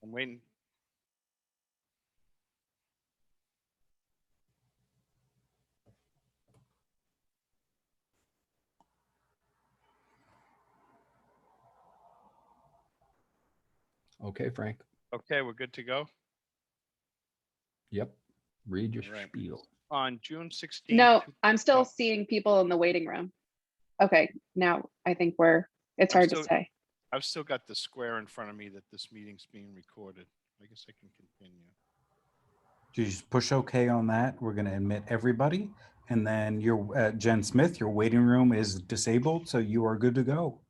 I'm waiting. Okay, Frank. Okay, we're good to go. Yep. Read your All right. spiel. On June 16th. No, I'm still oh, seeing people in the waiting room. Okay, now I think it's hard to say. I've still got the square in front of me that this meeting's being recorded. I guess I can continue. You just push OK on that. We're going to admit everybody. And then your Jen Smith, your waiting room is disabled, so you are good to go.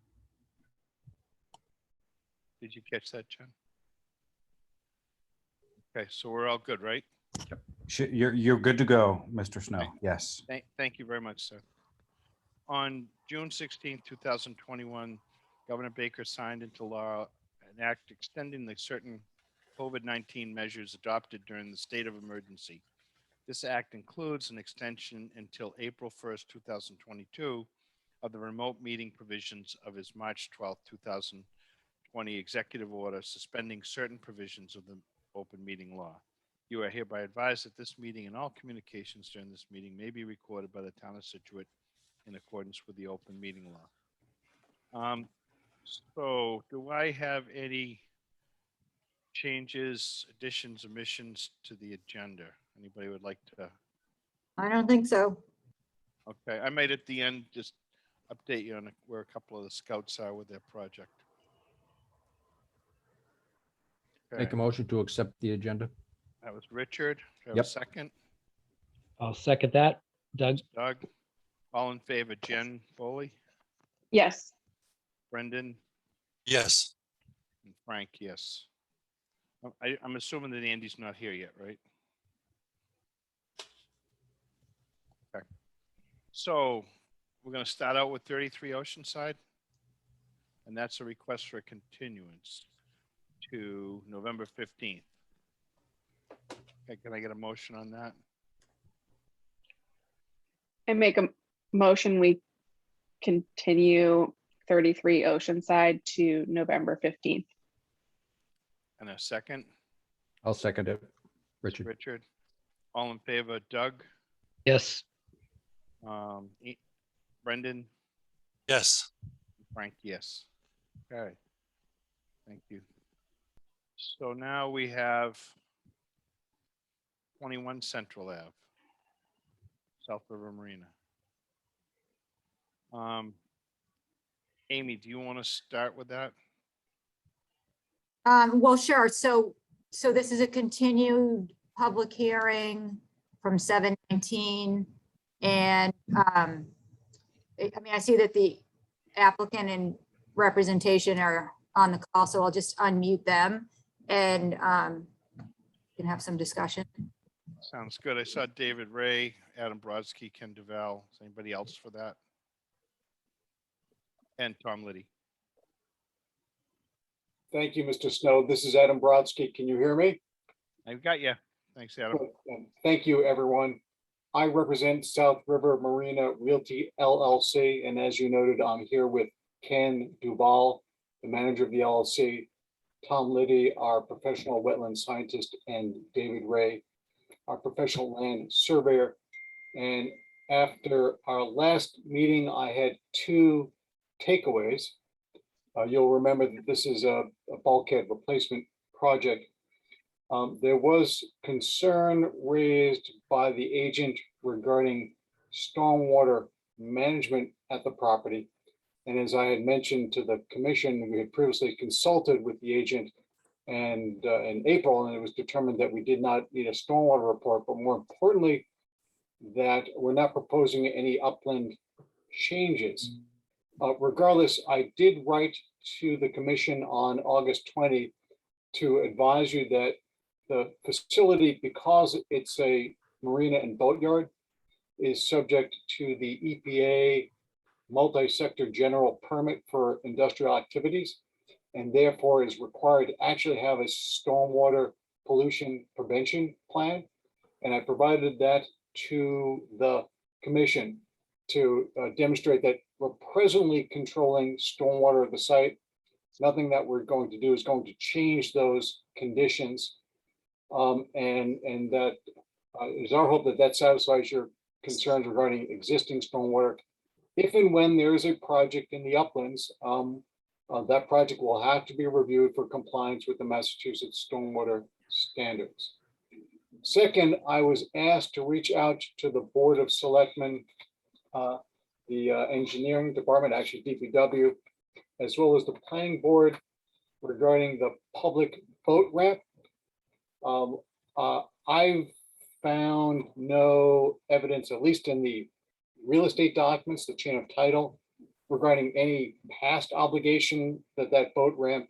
Did you catch that, Jen? Okay, so we're all good, right? You're good to go, Mr. Snow. Yes. Thank you very much, sir. On June 16th, 2021, Governor Baker signed into law an act extending the certain COVID-19 measures adopted during the state of emergency. This act includes an extension until April 1st, 2022 of the remote meeting provisions of his March 12th, 2020 executive order suspending certain provisions of the open meeting law. You are hereby advised that this meeting and all communications during this meeting may be recorded by the town of Scituate in accordance with the open meeting law. So do I have any changes, additions, omissions to the agenda? Anybody would like to? I don't think so. Okay, I might at the end just update you on where a couple of the scouts are with their project. Make Okay, a motion to accept the agenda. that was Richard. Do I have a Yep. second? I'll second that. Doug? Doug. All in favor, Jen Foley, Yes, Brendan, Yes. and Frank, yes. I'm assuming that Andy's not here yet, right? Okay. So we're going to start out with 33 Oceanside. And that's a request for a continuance to November 15th. Okay, can I get a motion on that? I make a motion, we continue 33 Oceanside to November 15th. And a second? I'll second it. Richard. Richard. All in favor, Doug, Yes. Brendan, Yes. Frank, yes. Okay. Thank you. So now we have 21 Central Ave, South River Marina. Amy, do you want to start with that? Well, sure. So this is a continued public hearing from 7/19. And I mean, I see that the applicant and representation are on the call, so I'll just unmute them and can have some discussion. Sounds good. I saw David Ray, Adam Brodsky, Ken Duval. Is anybody else for that? And Tom Liddy. Thank you, Mr. Snow. This is Adam Brodsky. Can you hear me? I've got you. Thanks, Adam. Thank you, everyone. I represent South River Marina Realty LLC, and as you noted, I'm here with Ken Duval, the manager of the LLC, Tom Liddy, our professional wetland scientist, and David Ray, our professional land surveyor. And after our last meeting, I had two takeaways. You'll remember that this is a bulkhead replacement project. There was concern raised by the agent regarding stormwater management at the property. And as I had mentioned to the commission, we had previously consulted with the agent and in April, and it was determined that we did not need a stormwater report, but more importantly, that we're not proposing any upland changes. Regardless, I did write to the commission on August 20 to advise you that the facility, because it's a marina and boatyard, is subject to the EPA multi-sector general permit for industrial activities, and therefore is required to actually have a stormwater pollution prevention plan. And I provided that to the commission to demonstrate that we're presently controlling stormwater at the site, nothing that we're going to do is going to change those conditions. And that is our hope that that satisfies your concerns regarding existing stormwater. If and when there is a project in the uplands, that project will have to be reviewed for compliance with the Massachusetts stormwater standards. Second, I was asked to reach out to the Board of Selectmen, the engineering department, actually DPW, as well as the planning board regarding the public boat ramp. I've found no evidence, at least in the real estate documents, the chain of title, regarding any past obligation that that boat ramp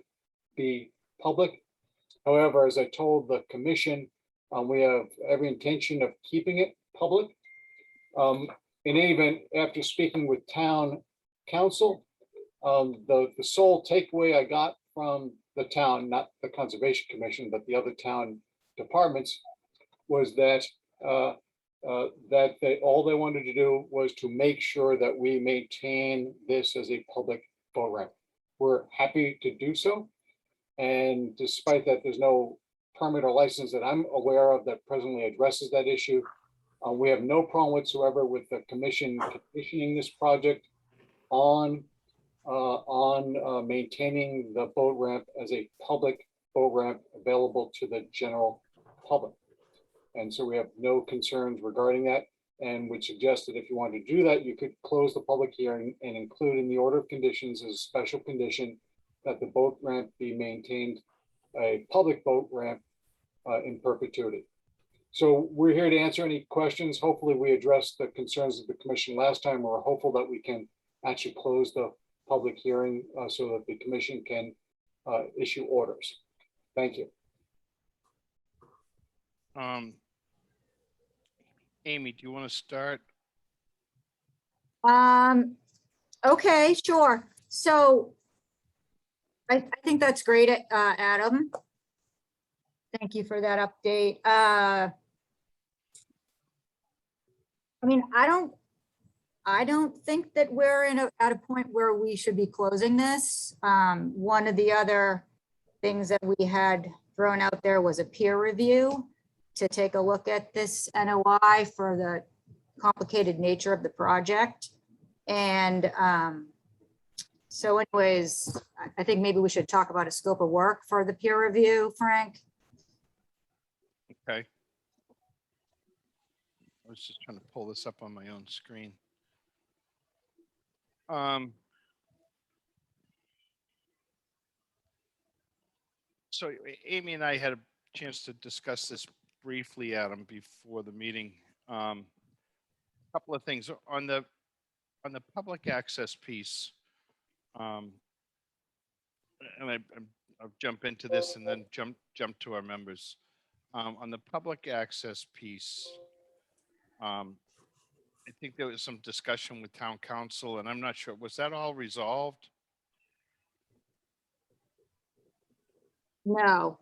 be public. However, as I told the commission, we have every intention of keeping it public. In any event, after speaking with town council, the sole takeaway I got from the town, not the Conservation Commission, but the other town departments, was that all they wanted to do was to make sure that we maintain this as a public boat ramp. We're happy to do so. And despite that, there's no permit or license that I'm aware of that presently addresses that issue. We have no problem whatsoever with the commission conditioning this project on maintaining the boat ramp as a public boat ramp available to the general public. And so we have no concerns regarding that, and would suggest that if you want to do that, you could close the public hearing and include in the order of conditions as a special condition that the boat ramp be maintained a public boat ramp in perpetuity. So we're here to answer any questions. Hopefully we addressed the concerns of the commission last time. We're hopeful that we can actually close the public hearing so that the commission can issue orders. Thank you. Amy, do you want to start? Okay, sure. So I think that's great, Adam. Thank you for that update. I mean, I don't think that we're at a point where we should be closing this. One of the other things that we had thrown out there was a peer review to take a look at this NOI for the complicated nature of the project. And so anyways, I think maybe we should talk about a scope of work for the peer review, Frank. Okay. I was just trying to pull this up on my own screen. So Amy and I had a chance to discuss this briefly, Adam, before the meeting. Couple of things on the public access piece. And I'll jump into this and then jump to our members. On the public access piece, I think there was some discussion with town council, and I'm not sure, was that all resolved? No.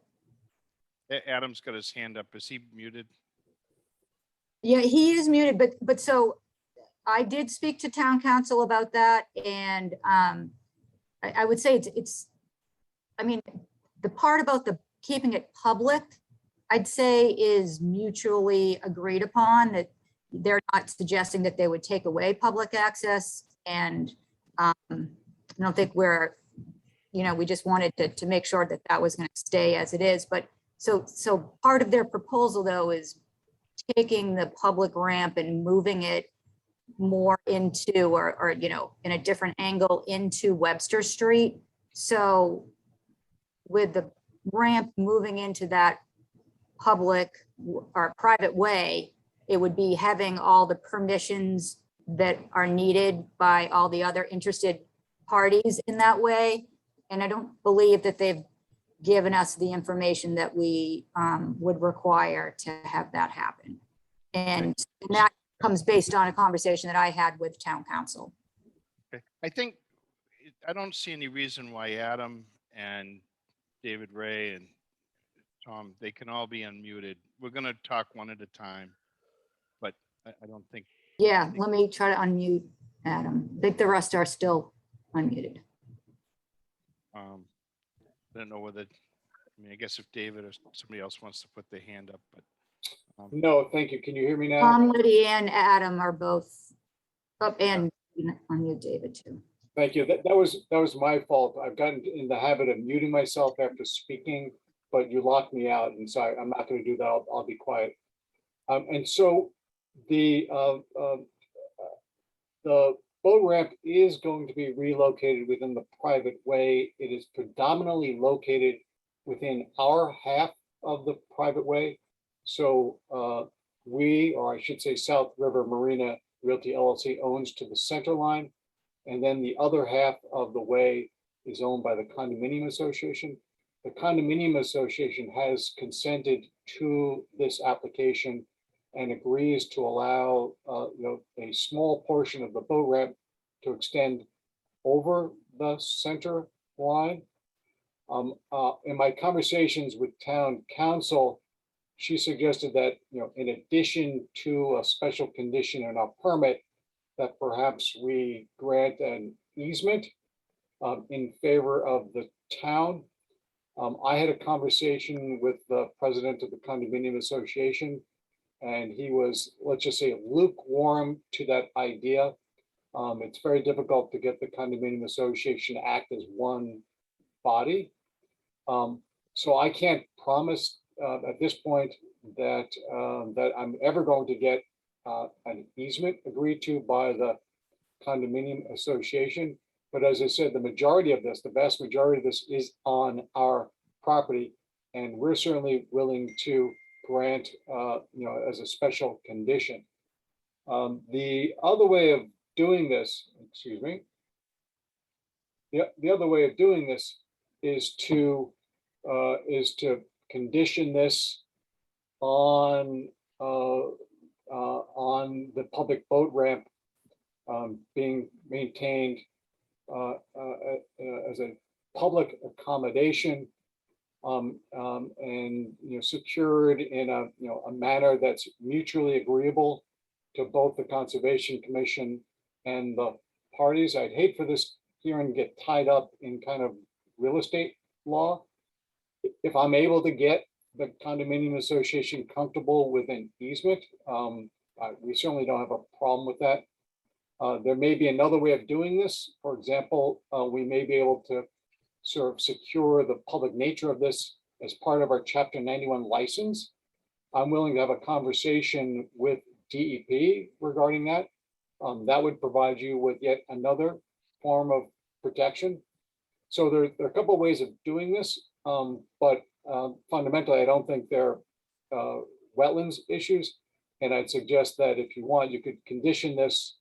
Adam's got his hand up. Is he muted? Yeah, he is muted, but so I did speak to town council about that, and I would say I mean, the part about the keeping it public, I'd say is mutually agreed upon, that they're not suggesting that they would take away public access. And I don't think we're, we just wanted to make sure that that was going to stay as it is. But so part of their proposal though is taking the public ramp and moving it more into, or in a different angle into Webster Street. So with the ramp moving into that public or private way, it would be having all the permissions that are needed by all the other interested parties in that way. And I don't believe that they've given us the information that we would require to have that happen. And that comes based on a conversation that I had with town council. Okay. I don't see any reason why Adam and David Ray and Tom, they can all be unmuted. We're going to talk one at a time, but I don't think. Yeah, let me try to unmute Adam. I think the rest are still unmuted. I don't know whether, I mean, I guess if David or somebody else wants to put their hand up, but No, thank you. Can you hear me now? Tom, Liddy, and Adam are both up, and on you, David, too. Thank you. That was my fault. I've gotten in the habit of muting myself after speaking, but you locked me out, and so I'm not going to do that. I'll be quiet. And so the boat ramp is going to be relocated within the private way. It is predominantly located within our half of the private way. So we, or I should say South River Marina Realty LLC, owns to the center line. And then the other half of the way is owned by the condominium association. The condominium association has consented to this application and agrees to allow a small portion of the boat ramp to extend over the center line. In my conversations with town council, she suggested that, in addition to a special condition in our permit, that perhaps we grant an easement in favor of the town. I had a conversation with the president of the condominium association, and he was, let's just say, lukewarm to that idea. It's very difficult to get the condominium association to act as one body. So I can't promise at this point that that I'm ever going to get an easement agreed to by the condominium association. But as I said, the majority of this, the vast majority of this is on our property, and we're certainly willing to grant, as a special condition. The other way of doing this, excuse me, the other way of doing this is to condition this on the public boat ramp being maintained as a public accommodation, and secured in a manner that's mutually agreeable to both the Conservation Commission and the parties. I'd hate for this hearing to get tied up in kind of real estate law. If I'm able to get the condominium association comfortable with an easement, we certainly don't have a problem with that. There may be another way of doing this. For example, we may be able to sort of secure the public nature of this as part of our Chapter 91 license. I'm willing to have a conversation with DEP regarding that. That would provide you with yet another form of protection. So there are a couple of ways of doing this, but fundamentally, I don't think they're wetlands issues. And I'd suggest that if you want, you could condition this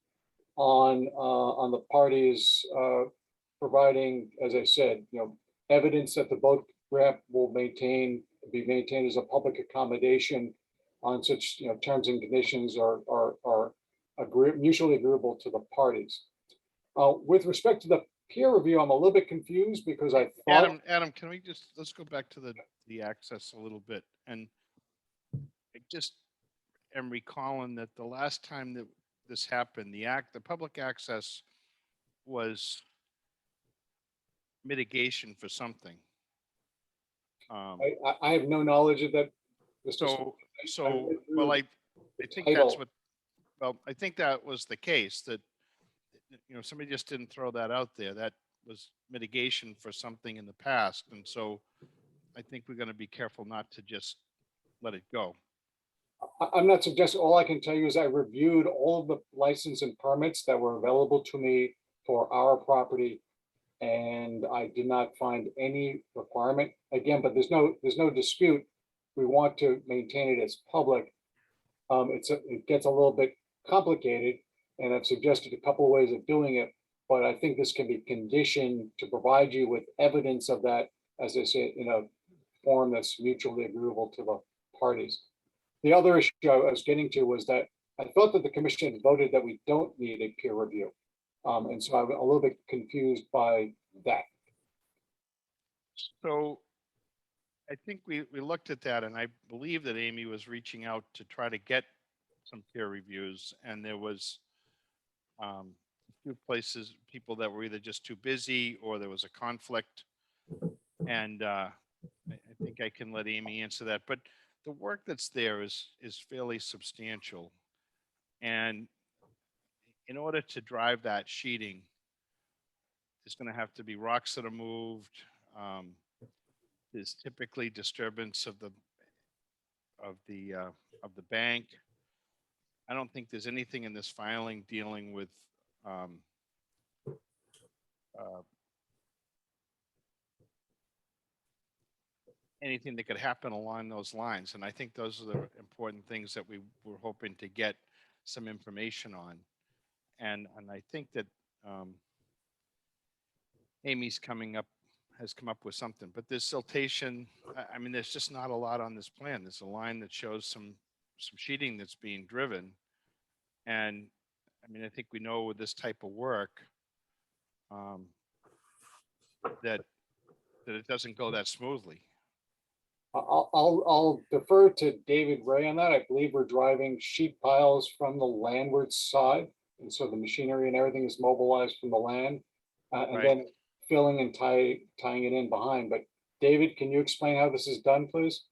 on the parties providing, as I said, evidence that the boat ramp will be maintained as a public accommodation on such terms and conditions are mutually agreeable to the parties. With respect to the peer review, I'm a little bit confused because I thought Adam, can we let's go back to the access a little bit. And I just am recalling that the last time that this happened, the public access was mitigation for something. I have no knowledge of that. Well, I think that's what, well, I think that was the case, that, somebody just didn't throw that out there. That was mitigation for something in the past. And so I think we're going to be careful not to just let it go. I'm not suggesting, all I can tell you is I reviewed all of the license and permits that were available to me for our property, and I did not find any requirement. Again, but there's no dispute. We want to maintain it as public. It gets a little bit complicated, and I've suggested a couple of ways of doing it, but I think this can be conditioned to provide you with evidence of that, as I say, in a form that's mutually agreeable to the parties. The other issue I was getting to was that I thought that the commission had voted that we don't need a peer review. And so I'm a little bit confused by that. So I think we looked at that, and I believe that Amy was reaching out to try to get some peer reviews, and there was a few places, people that were either just too busy or there was a conflict. And I think I can let Amy answer that, but the work that's there is fairly substantial. And in order to drive that sheeting, there's going to have to be rocks that are moved. There's typically disturbance of the bank. I don't think there's anything in this filing dealing with anything that could happen along those lines. And I think those are the important things that we were hoping to get some information on. And I think that Amy's has come up with something, but there's siltation. I mean, there's just not a lot on this plan. There's a line that shows some sheeting that's being driven. And I mean, I think we know with this type of work that it doesn't go that smoothly. I'll defer to David Ray on that. I believe we're driving sheet piles from the landward side. And so the machinery and everything is mobilized from the land and Right. then filling and tying it in behind. But David, can you explain how this is done, please?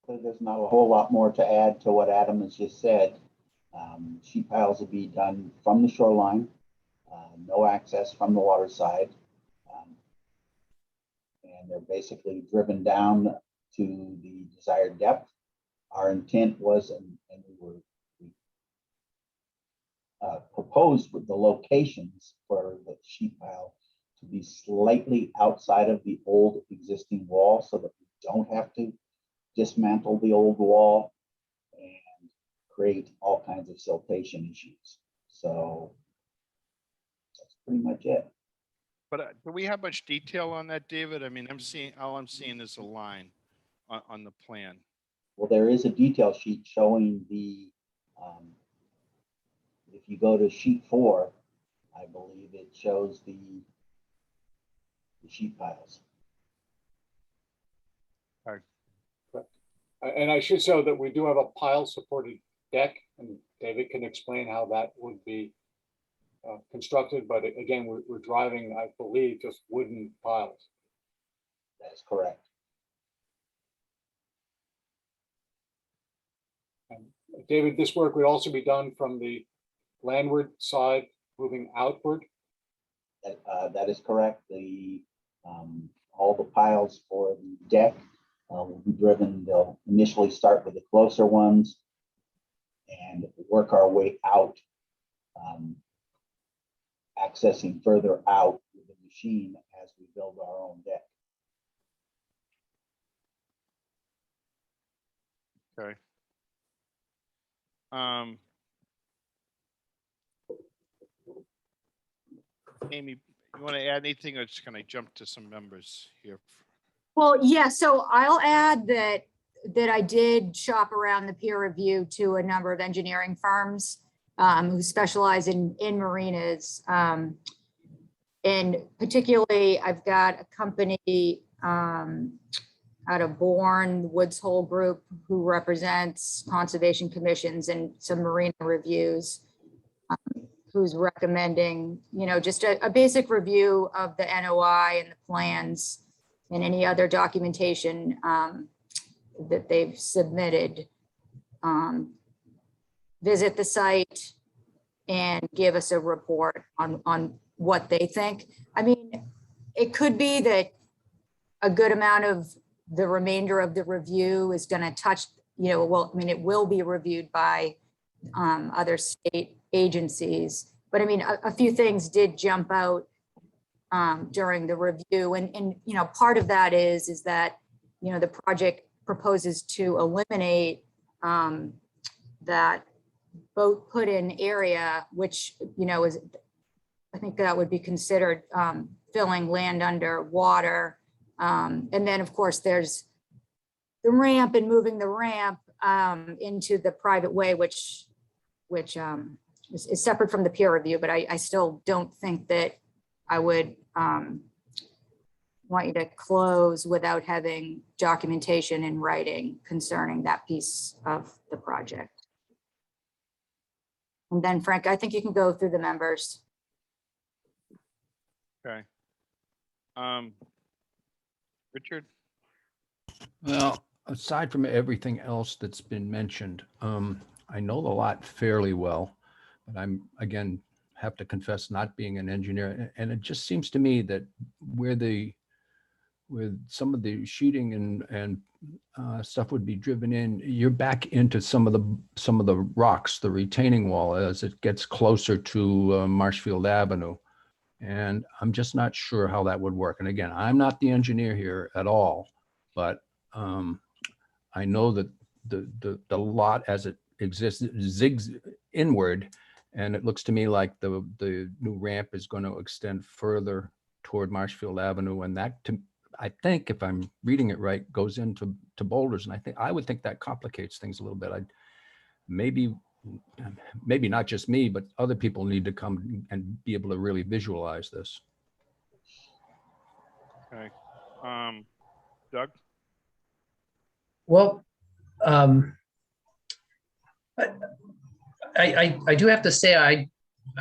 There's not a whole lot more to add to what Adam has just said. Sheet piles will be done from the shoreline, no access from the water side. And they're basically driven down to the desired depth. Our intent was, and we proposed with the locations for the sheet pile to be slightly outside of the old existing wall so that we don't have to dismantle the old wall and create all kinds of siltation issues. So that's pretty much it. But do we have much detail on that, David? I mean, all I'm seeing is a line on the plan. Well, there is a detail sheet showing the, if you go to sheet 4, I believe it shows the sheet piles. And I should show that we do have a pile supported deck, and David can explain how that would be constructed. But again, we're driving, I believe, just wooden piles. That is correct. And David, this work would also be done from the landward side, moving outward. That is correct. All the piles for the deck will be driven. They'll initially start with the closer ones and work our way out, accessing further out with the machine as we build our own deck. Okay. Amy, you want to add anything, or just can I jump to some members here? Well, yeah, so I'll add that I did shop around the peer review to a number of engineering firms who specialize in marinas. And particularly, I've got a company out of Bourne, Woods Hole Group, who represents conservation commissions and some marina reviews, who's recommending, just a basic review of the NOI and the plans and any other documentation that they've submitted. Visit the site and give us a report on what they think. I mean, it could be that a good amount of the remainder of the review is going to touch, well, I mean, it will be reviewed by other state agencies. But I mean, a few things did jump out during the review. And part of that is that, the project proposes to eliminate that boat put in area, which, is, I think that would be considered filling land under water. And then, of course, there's the ramp and moving the ramp into the private way, which is separate from the peer review, but I still don't think that I would want you to close without having documentation in writing concerning that piece of the project. And then Frank, I think you can go through the members. Okay. Richard? Well, aside from everything else that's been mentioned, I know the lot fairly well, but I'm, again, have to confess not being an engineer. And it just seems to me that with some of the sheeting and stuff would be driven in, you're back into some of the rocks, the retaining wall, as it gets closer to Marshfield Avenue. And I'm just not sure how that would work. And again, I'm not the engineer here at all, but I know that the lot as it exists zigs inward, and it looks to me like the new ramp is going to extend further toward Marshfield Avenue, and that, I think, if I'm reading it right, goes into Boulders, and I would think that complicates things a little bit. Maybe not just me, but other people need to come and be able to really visualize this. Okay. Doug? Well, I do have to say, I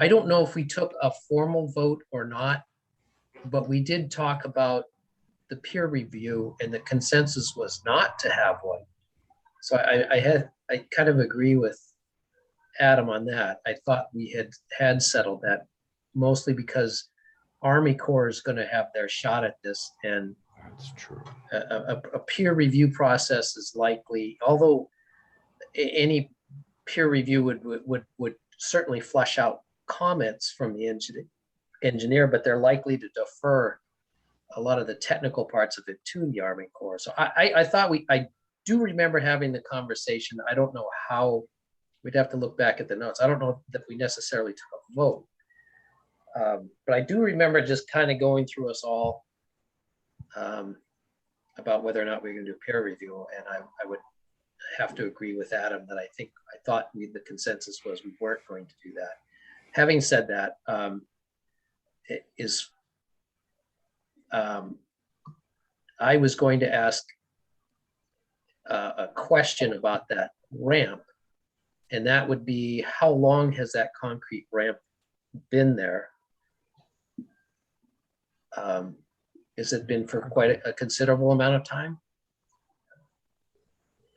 don't know if we took a formal vote or not, but we did talk about the peer review, and the consensus was not to have one. So I kind of agree with Adam on that. I thought we had settled that, mostly because Army Corps is going to have their shot at this, and That's true. a peer review process is likely, although any peer review would certainly flush out comments from the engineer, but they're likely to defer a lot of the technical parts of it to the Army Corps. So I thought I do remember having the conversation. I don't know how, we'd have to look back at the notes. I don't know that we necessarily took a vote. But I do remember just kind of going through us all about whether or not we we're going to do peer review. And I would have to agree with Adam that I thought the consensus was we weren't going to do that. Having said that, I was going to ask a question about that ramp, and that would be, how long has that concrete ramp been there? Has it been for quite a considerable amount of time?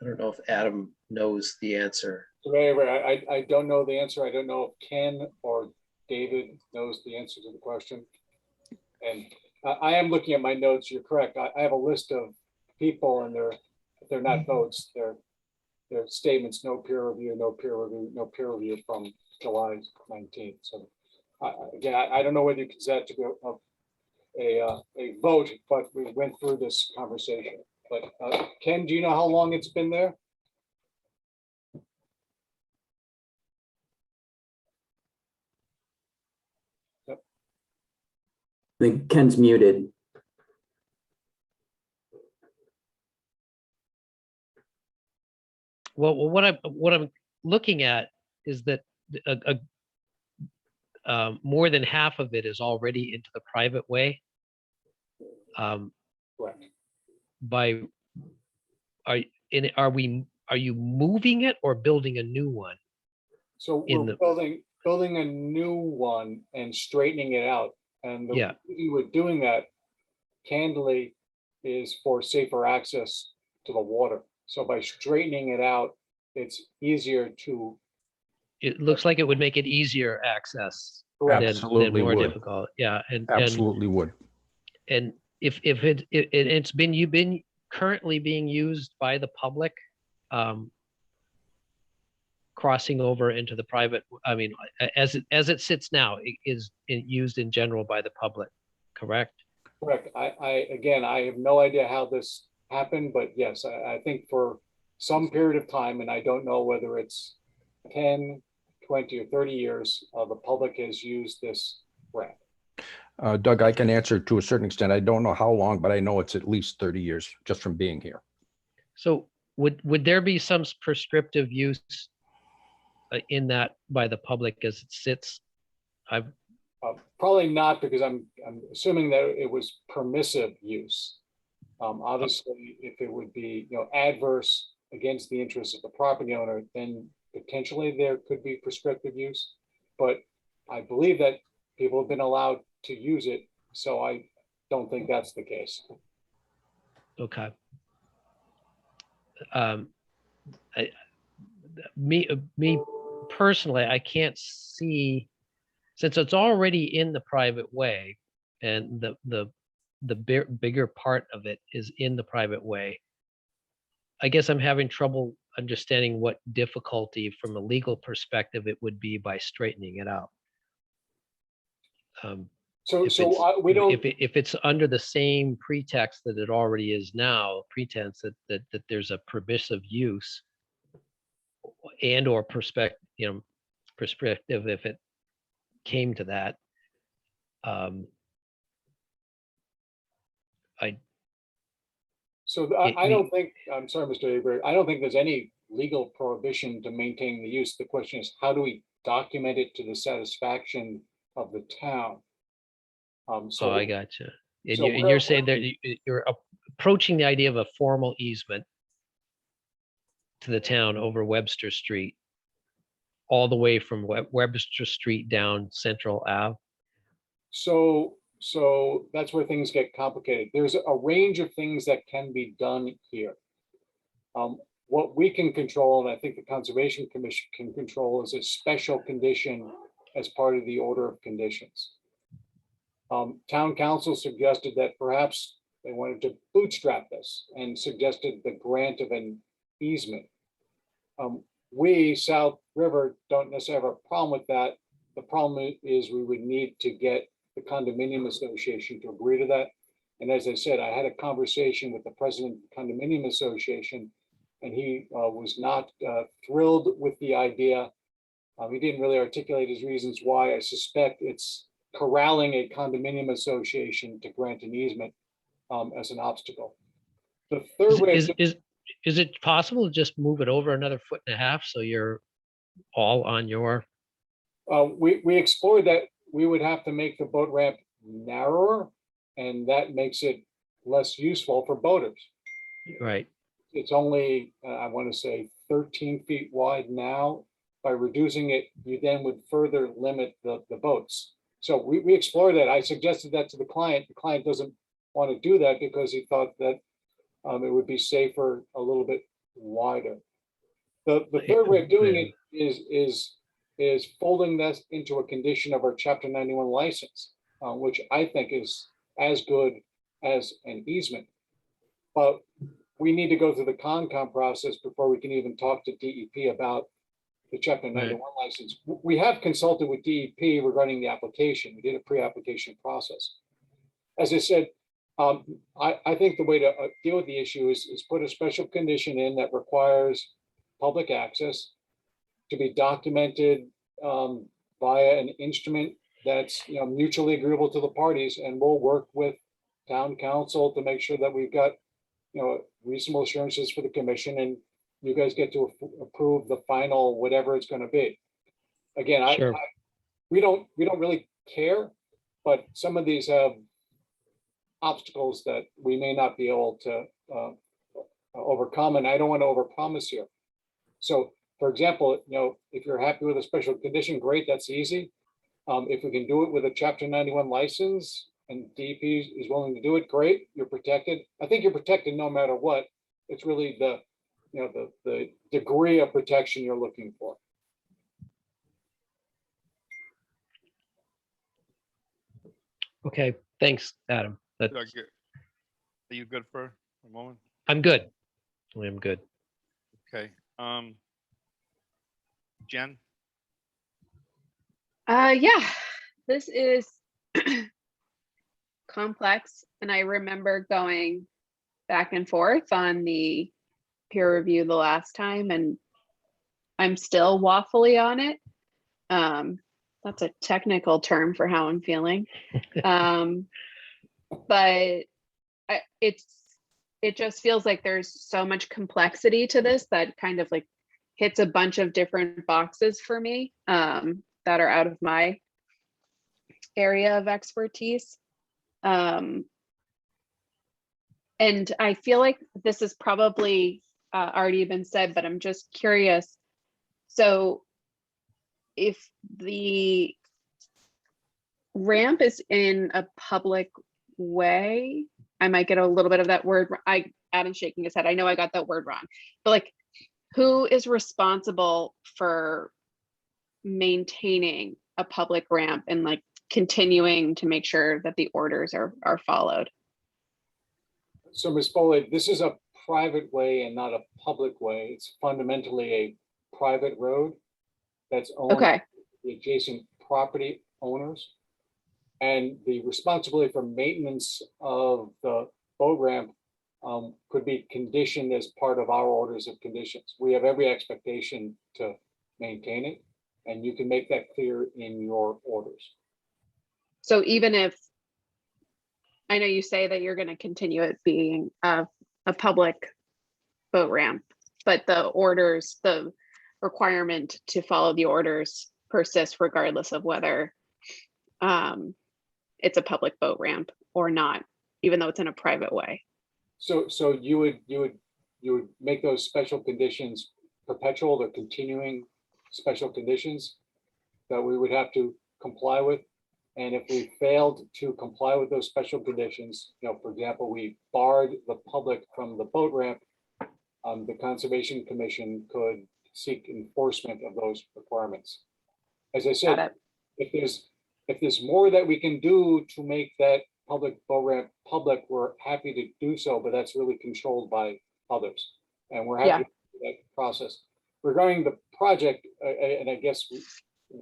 I don't know if Adam knows the answer. I don't know the answer. I don't know if Ken or David knows the answer to the question. And I am looking at my notes. You're correct. I have a list of people, and they're not votes. They're statements. No peer review. No peer review. No peer review from July 19th. So again, I don't know whether you consider that to be a vote, but we went through this conversation. But Ken, do you know how long it's been there? I think Ken's muted. Well, what I'm looking at is that more than half of it is already into the private way. Correct. Are you moving it or building a new one? So we're building a new one and straightening it out. And the reason we're doing that, candidly, is for safer access to the water. So by straightening it out, it's easier to. It looks like it would make it easier access Absolutely than more would. difficult. Yeah, Absolutely would. And if it's been currently being used by the public, crossing over into the private, I mean, as it sits now, it is used in general by the public, correct? Correct. Again, I have no idea how this happened, but yes, I think for some period of time, and I don't know whether it's 10, 20, or 30 years, the public has used this ramp. Doug, I can answer to a certain extent. I don't know how long, but I know it's at least 30 years just from being here. So would there be some prescriptive use in that by the public as it sits? Probably not, because I'm assuming that it was permissive use. Obviously, if it would be adverse against the interests of the property owner, then potentially there could be prescriptive use. But I believe that people have been allowed to use it, so I don't think that's the case. Okay. Um, me personally, I can't see, since it's already in the private way and the bigger part of it is in the private way. I guess I'm having trouble understanding what difficulty from a legal perspective it would be by straightening it out. So, If it's, we don't, if it's under the same pretext that it already is now, pretense that there's a permissive use and or perspective if it came to that. so it- I we- don't think, I'm sorry, Mr. Aber, I don't think there's any legal prohibition to maintain the use. The question is, how do we document it to the satisfaction of the town? Oh, I gotcha. And so you're saying that you're approaching the idea of a formal easement to the town over Webster Street, all the way from Webster Street down Central Ave. So that's where things get complicated. There's a range of things that can be done here. What we can control, and I think the Conservation Commission can control, is a special condition as part of the order of conditions. Town council suggested that perhaps they wanted to bootstrap this and suggested the grant of an easement. We, South River, don't necessarily have a problem with that. The problem is we would need to get the condominium association to agree to that. And as I said, I had a conversation with the president of the condominium association, and he was not thrilled with the idea. He didn't really articulate his reasons why. I suspect it's corralling a condominium association to grant an easement as an obstacle. The third way of Is it possible to just move it over another 1.5 feet so you're all on your? we explored that we would have to make the boat ramp narrower, and that makes it less useful for boaters. Right. It's only, I want to say 13 feet wide now. By reducing it, you then would further limit the boats. So we explored that. I suggested that to the client. The client doesn't want to do that because he thought that it would be safer a little bit wider. The third way of doing it is folding this into a condition of our Chapter 91 license, which I think is as good as an easement. But we need to go through the Concom process before we can even talk to DEP about the Chapter 91 license. We have consulted with DEP regarding the application. We did a pre-application process. As I said, I think the way to deal with the issue is put a special condition in that requires public access to be documented via an instrument that's mutually agreeable to the parties, and we'll work with town council to make sure that we've got reasonable assurances for the commission, and you guys get to approve the final whatever it's going to be. Again, Sure. we don't really care, but some of these have obstacles that we may not be able to overcome, and I don't want to overpromise here. So, for example, if you're happy with a special condition, great, that's easy. If we can do it with a Chapter 91 license and DEP is willing to do it, great, you're protected. I think you're protected no matter what. It's really the degree of protection you're looking for. Okay, thanks, Adam. Are you good for a moment? I'm good. I'm good. Okay. Jen? Yeah, this is complex, and I remember going back and forth on the peer review the last time, and I'm still waffly on it. That's a technical term for how I'm feeling. But it just feels like there's so much complexity to this that kind of like hits a bunch of different boxes for me that are out of my area of expertise. And I feel like this has probably already been said, but I'm just curious. So if the ramp is in a public way, I might get a little bit of that word. Adam's shaking his head. I know I got that word wrong, but like, who is responsible for maintaining a public ramp and like continuing to make sure that the orders are followed? So Ms. Foley, this is a private way and not a public way. It's fundamentally a private road that's owned by Okay, the adjacent property owners. And the responsibility for maintenance of the boat ramp could be conditioned as part of our orders of conditions. We have every expectation to maintain it, and you can make that clear in your orders. so even if, I know you say that you're going to continue it being a public boat ramp, but the orders, the requirement to follow the orders persists regardless of whether it's a public boat ramp or not, even though it's in a private way. So you would make those special conditions perpetual, the continuing special conditions that we would have to comply with. And if we failed to comply with those special conditions, you know, for example, we barred the public from the boat ramp, the Conservation Commission could seek enforcement of those requirements. As I Got said, it. if there's more that we can do to make that public boat ramp public, we're happy to do so, but that's really controlled by others. And we're happy to do that process. Regarding the project, and I guess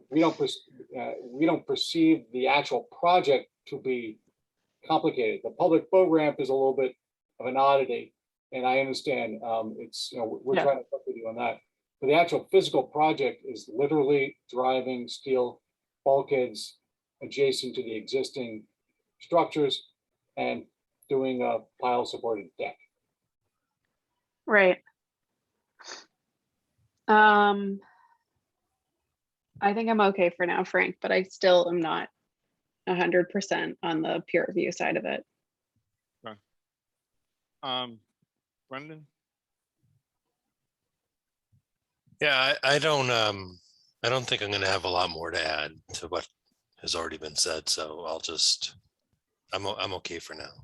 we don't perceive the actual project to be complicated. The public boat ramp is a little bit of an oddity, and I understand it's, you know, we're Yeah. trying to work with you on that. But the actual physical project is literally driving steel bulkheads adjacent to the existing structures and doing a pile supported deck. Right. I think I'm okay for now, Frank, but I still am not 100% on the peer review side of it. Brendan? Yeah, I don't think I'm going to have a lot more to add to what has already been said. So I'm okay for now.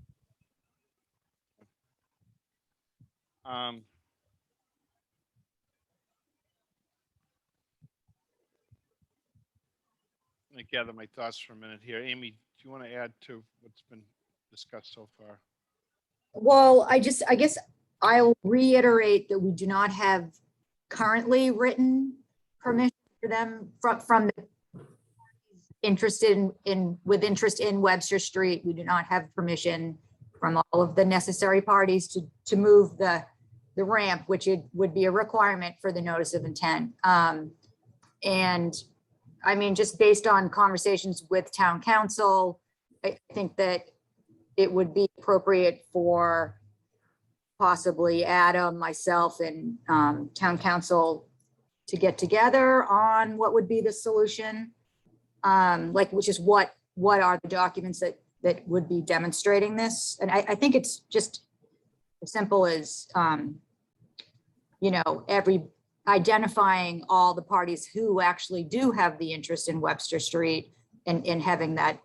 Let me gather my thoughts for a minute here. Amy, do you want to add to what's been discussed so far? Well, I guess I'll reiterate that we do not have currently written permission for them from the interested with interest in Webster Street. We do not have permission from all of the necessary parties to move the ramp, which it would be a requirement for the notice of intent. And I mean, just based on conversations with town council, I think that it would be appropriate for possibly Adam, myself, and town council to get together on what would be the solution. Which is what are the documents that would be demonstrating this? And I think it's just as simple as, you know, identifying all the parties who actually do have the interest in Webster Street and having that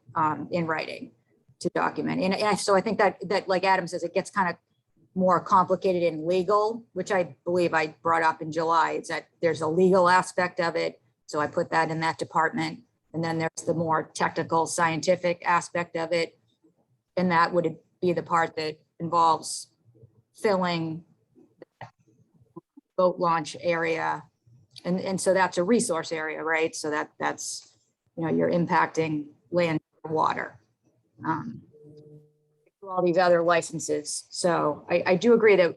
in writing to document. And so I think that like Adam says, it gets kind of more complicated in legal, which I believe I brought up in July. It's that there's a legal aspect of it. So I put that in that department. And then there's the more technical scientific aspect of it. And that would be the part that involves filling boat launch area. And so that's a resource area, right? So that's, you know, you're impacting land, water, all these other licenses. So I do agree that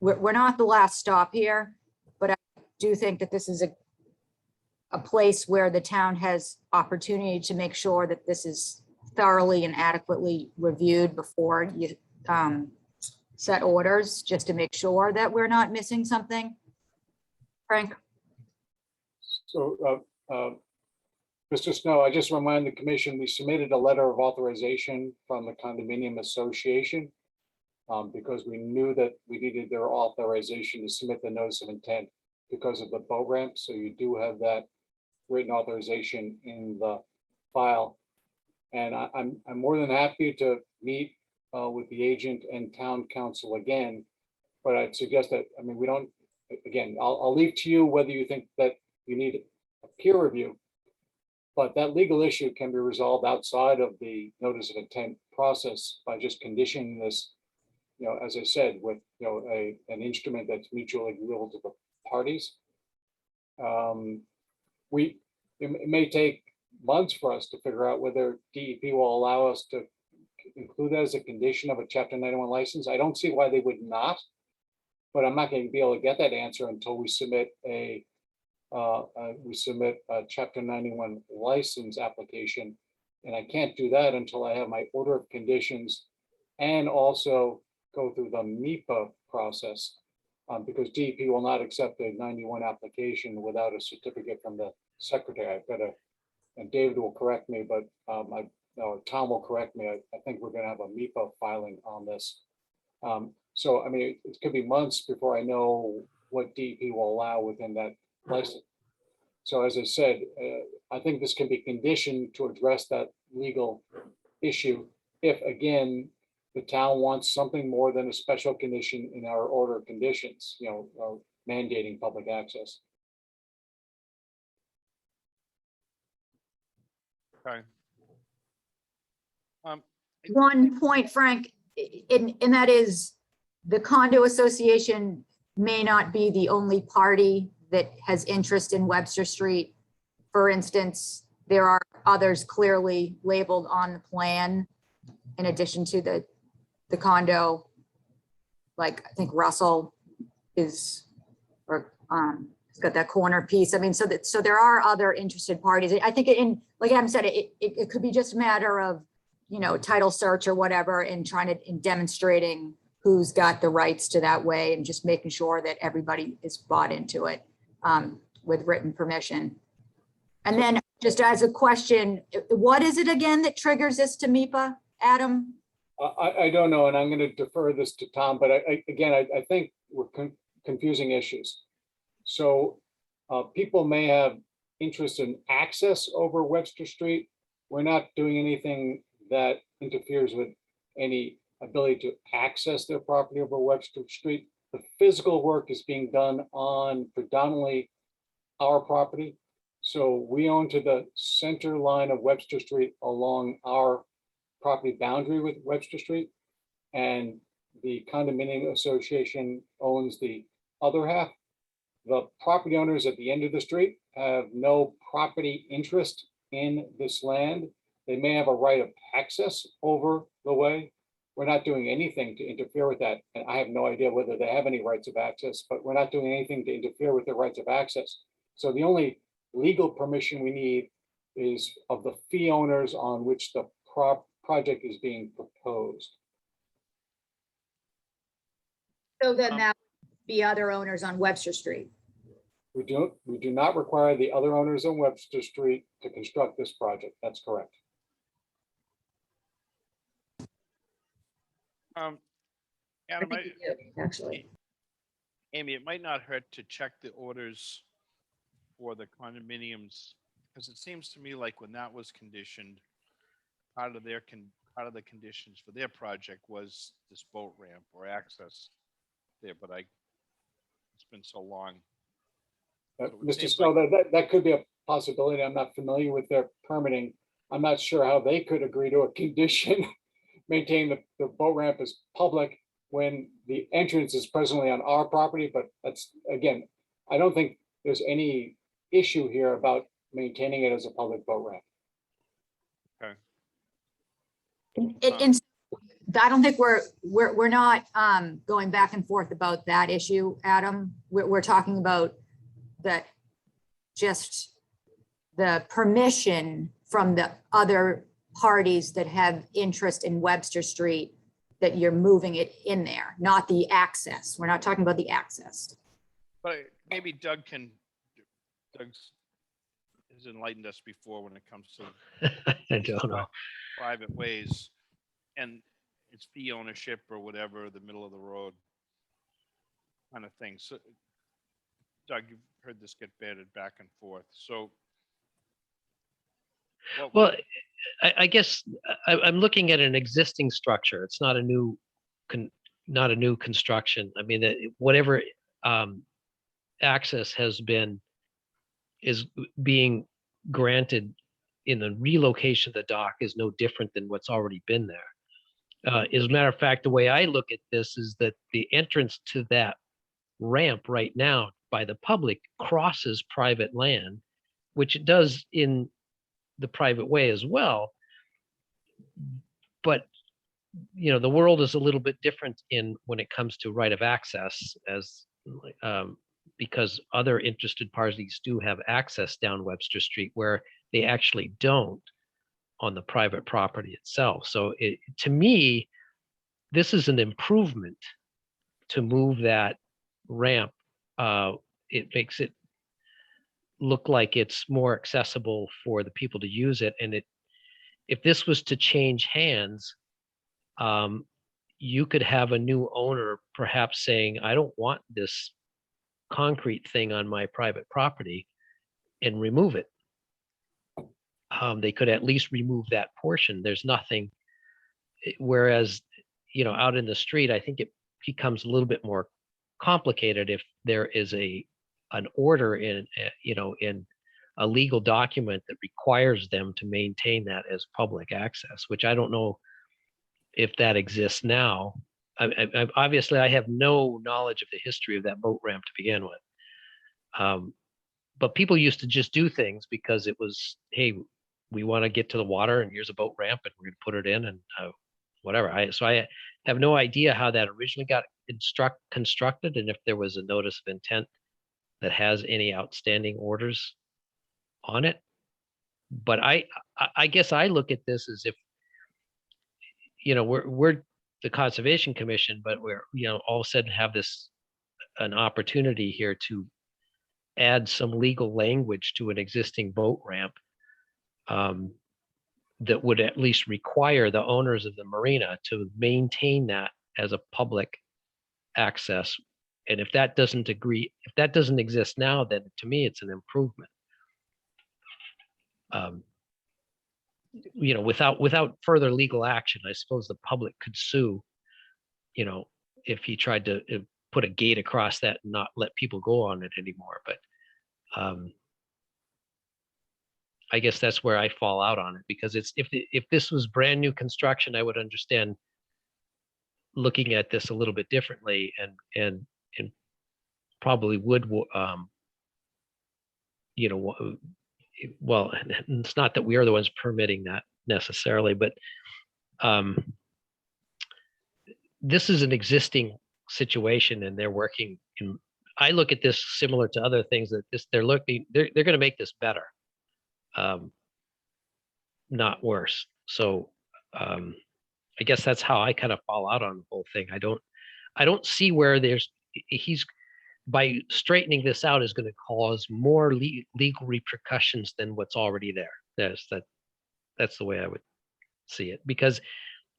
we're not the last stop here, but I do think that this is a place where the town has opportunity to make sure that this is thoroughly and adequately reviewed before you set orders, just to make sure that we're not missing something. Frank? So, Mr. Snow, I just remind the commission, we submitted a letter of authorization from the condominium association because we knew that we needed their authorization to submit the notice of intent because of the boat ramp. So you do have that written authorization in the file. And I'm more than happy to meet with the agent and town council again. But I'd suggest that, I mean, we don't, again, I'll leave to you whether you think that you need a peer review. But that legal issue can be resolved outside of the notice of intent process by just conditioning this, you know, as I said, with, you know, an instrument that's mutually agreeable to the parties. It may take months for us to figure out whether DEP will allow us to include that as a condition of a Chapter 91 license. I don't see why they would not, but I'm not going to be able to get that answer until we submit a Chapter 91 license application. And I can't do that until I have my order of conditions and also go through the MEPA process, because DEP will not accept a 91 application without a certificate from the secretary. I've got to, and David will correct me, but Tom will correct me. I think we're going to have a MEPA filing on this. So, I mean, it could be months before I know what DEP will allow within that license. So as I said, I think this can be conditioned to address that legal issue. If again, the town wants something more than a special condition in our order of conditions, you know, mandating public access. Okay. One point, Frank, and that is the condo association may not be the only party that has interest in Webster Street. For instance, there are others clearly labeled on the plan in addition to the condo. Like I think Russell is, or it's got that corner piece. I mean, so there are other interested parties. I think like Adam said, it could be just a matter of, you know, title search or whatever, and trying to, in demonstrating who's got the rights to that way and just making sure that everybody is bought into it with written permission. And then just as a question, what is it again that triggers this to MEPA, Adam? I don't know, and I'm going to defer this to Tom, but I think we're confusing issues. So people may have interest in access over Webster Street. We're not doing anything that interferes with any ability to access their property over Webster Street. The physical work is being done on predominantly our property. So we own to the center line of Webster Street along our property boundary with Webster Street. And the condominium association owns the other half. The property owners at the end of the street have no property interest in this land. They may have a right of access over the way. We're not doing anything to interfere with that. And I have no idea whether they have any rights of access, but we're not doing anything to interfere with their rights of access. So the only legal permission we need is of the fee owners on which the project is being proposed. So then that would be other owners on Webster Street. We do not require the other owners on Webster Street to construct this project. That's correct. Adam, Actually, Amy, it might not hurt to check the orders for the condominiums, because it seems to me like when that was conditioned, part of the conditions for their project was this boat ramp or access there, but it's been so long. So it Mr. seems Snow, like- that could be a possibility. I'm not familiar with their permitting. I'm not sure how they could agree to a condition maintain the boat ramp as public when the entrance is presently on our property. But that's, again, I don't think there's any issue here about maintaining it as a public boat ramp. and I don't think we're not going back and forth about that issue, Adam. We're talking about that, just the permission from the other parties that have interest in Webster Street, that you're moving it in there, not the access. We're not talking about the access. But maybe Doug's has enlightened us before when it comes to I don't know. private ways, and it's fee ownership or whatever, the middle of the road kind of thing. So Doug, you've heard this get batted back and forth. So What Well, would- I guess I'm looking at an existing structure. It's not a new, not a new construction. I mean, whatever access is being granted in the relocation of the dock is no different than what's already been there. As a matter of fact, the way I look at this is that the entrance to that ramp right now by the public crosses private land, which it does in the private way as well. But the world is a little bit different in when it comes to right of access, as because other interested parties do have access down Webster Street where they actually don't on the private property itself. So to me, this is an improvement to move that ramp. It makes it look like it's more accessible for the people to use it. And if this was to change hands, you could have a new owner perhaps saying, I don't want this concrete thing on my private property, and remove it. They could at least remove that portion. There's nothing, whereas, out in the street, I think it becomes a little bit more complicated if there is an order in a legal document that requires them to maintain that as public access, which I don't know if that exists now. Obviously, I have no knowledge of the history of that boat ramp to begin with. But people used to just do things because it was, hey, we want to get to the water and here's a boat ramp and we're going to put it in and whatever. So I have no idea how that originally got constructed and if there was a notice of intent that has any outstanding orders on it. But I guess I look at this as if, we're the Conservation Commission, but we're, all of a sudden have an opportunity here to add some legal language to an existing boat ramp that would at least require the owners of the marina to maintain that as a public access. And if that doesn't exist now, then to me, it's an improvement. Without further legal action, I suppose the public could sue, if he tried to put a gate across that and not let people go on it anymore. But I guess that's where I fall out on it, because if this was brand new construction, I would understand looking at this a little bit differently and probably would well, it's not that we are the ones permitting that necessarily, but this is an existing situation and they're working in. I look at this similar to other things that they're going to make this better, not worse. So I guess that's how I kind of fall out on the whole thing. I don't see where he's by straightening this out is going to cause more legal repercussions than what's already there. That's the way I would see it, because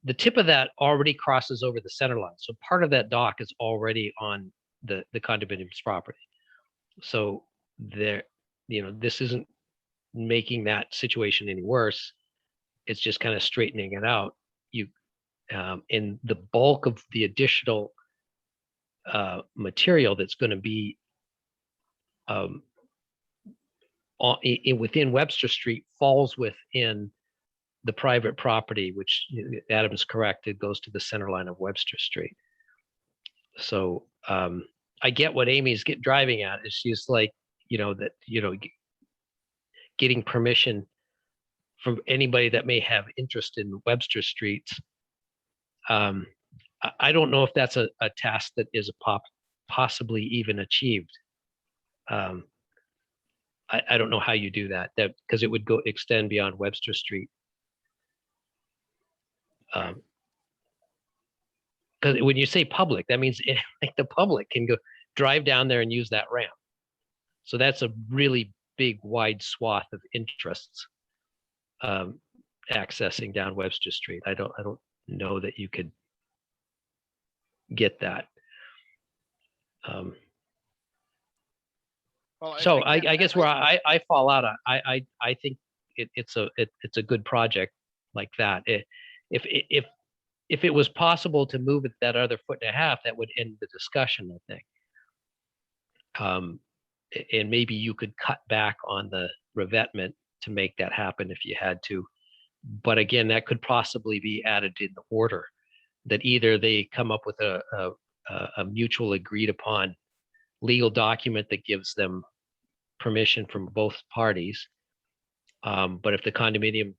the tip of that already crosses over the center line. So part of that dock is already on the condominium's property. So this isn't making that situation any worse. It's just kind of straightening it out. In the bulk of the additional material that's going to be within Webster Street falls within the private property, which Adam's correct, it goes to the center line of Webster Street. So I get what Amy's driving at, is she's like, getting permission from anybody that may have interest in Webster Street. I don't know if that's a task that is possibly even achieved. I don't know how you do that because it would extend beyond Webster Street. Because when you say public, that means like the public can go drive down there and use that ramp. So that's a really big, wide swath of interests accessing down Webster Street. I don't know that you could get that. Well, So again, I guess where I fall out on, I think it's a good project like that. If it was possible to move it that other 1.5 feet, that would end the discussion, I think. And maybe you could cut back on the revetment to make that happen if you had to. But again, that could possibly be added in the order, that either they come up with a mutual agreed upon legal document that gives them permission from both parties. But if the condominium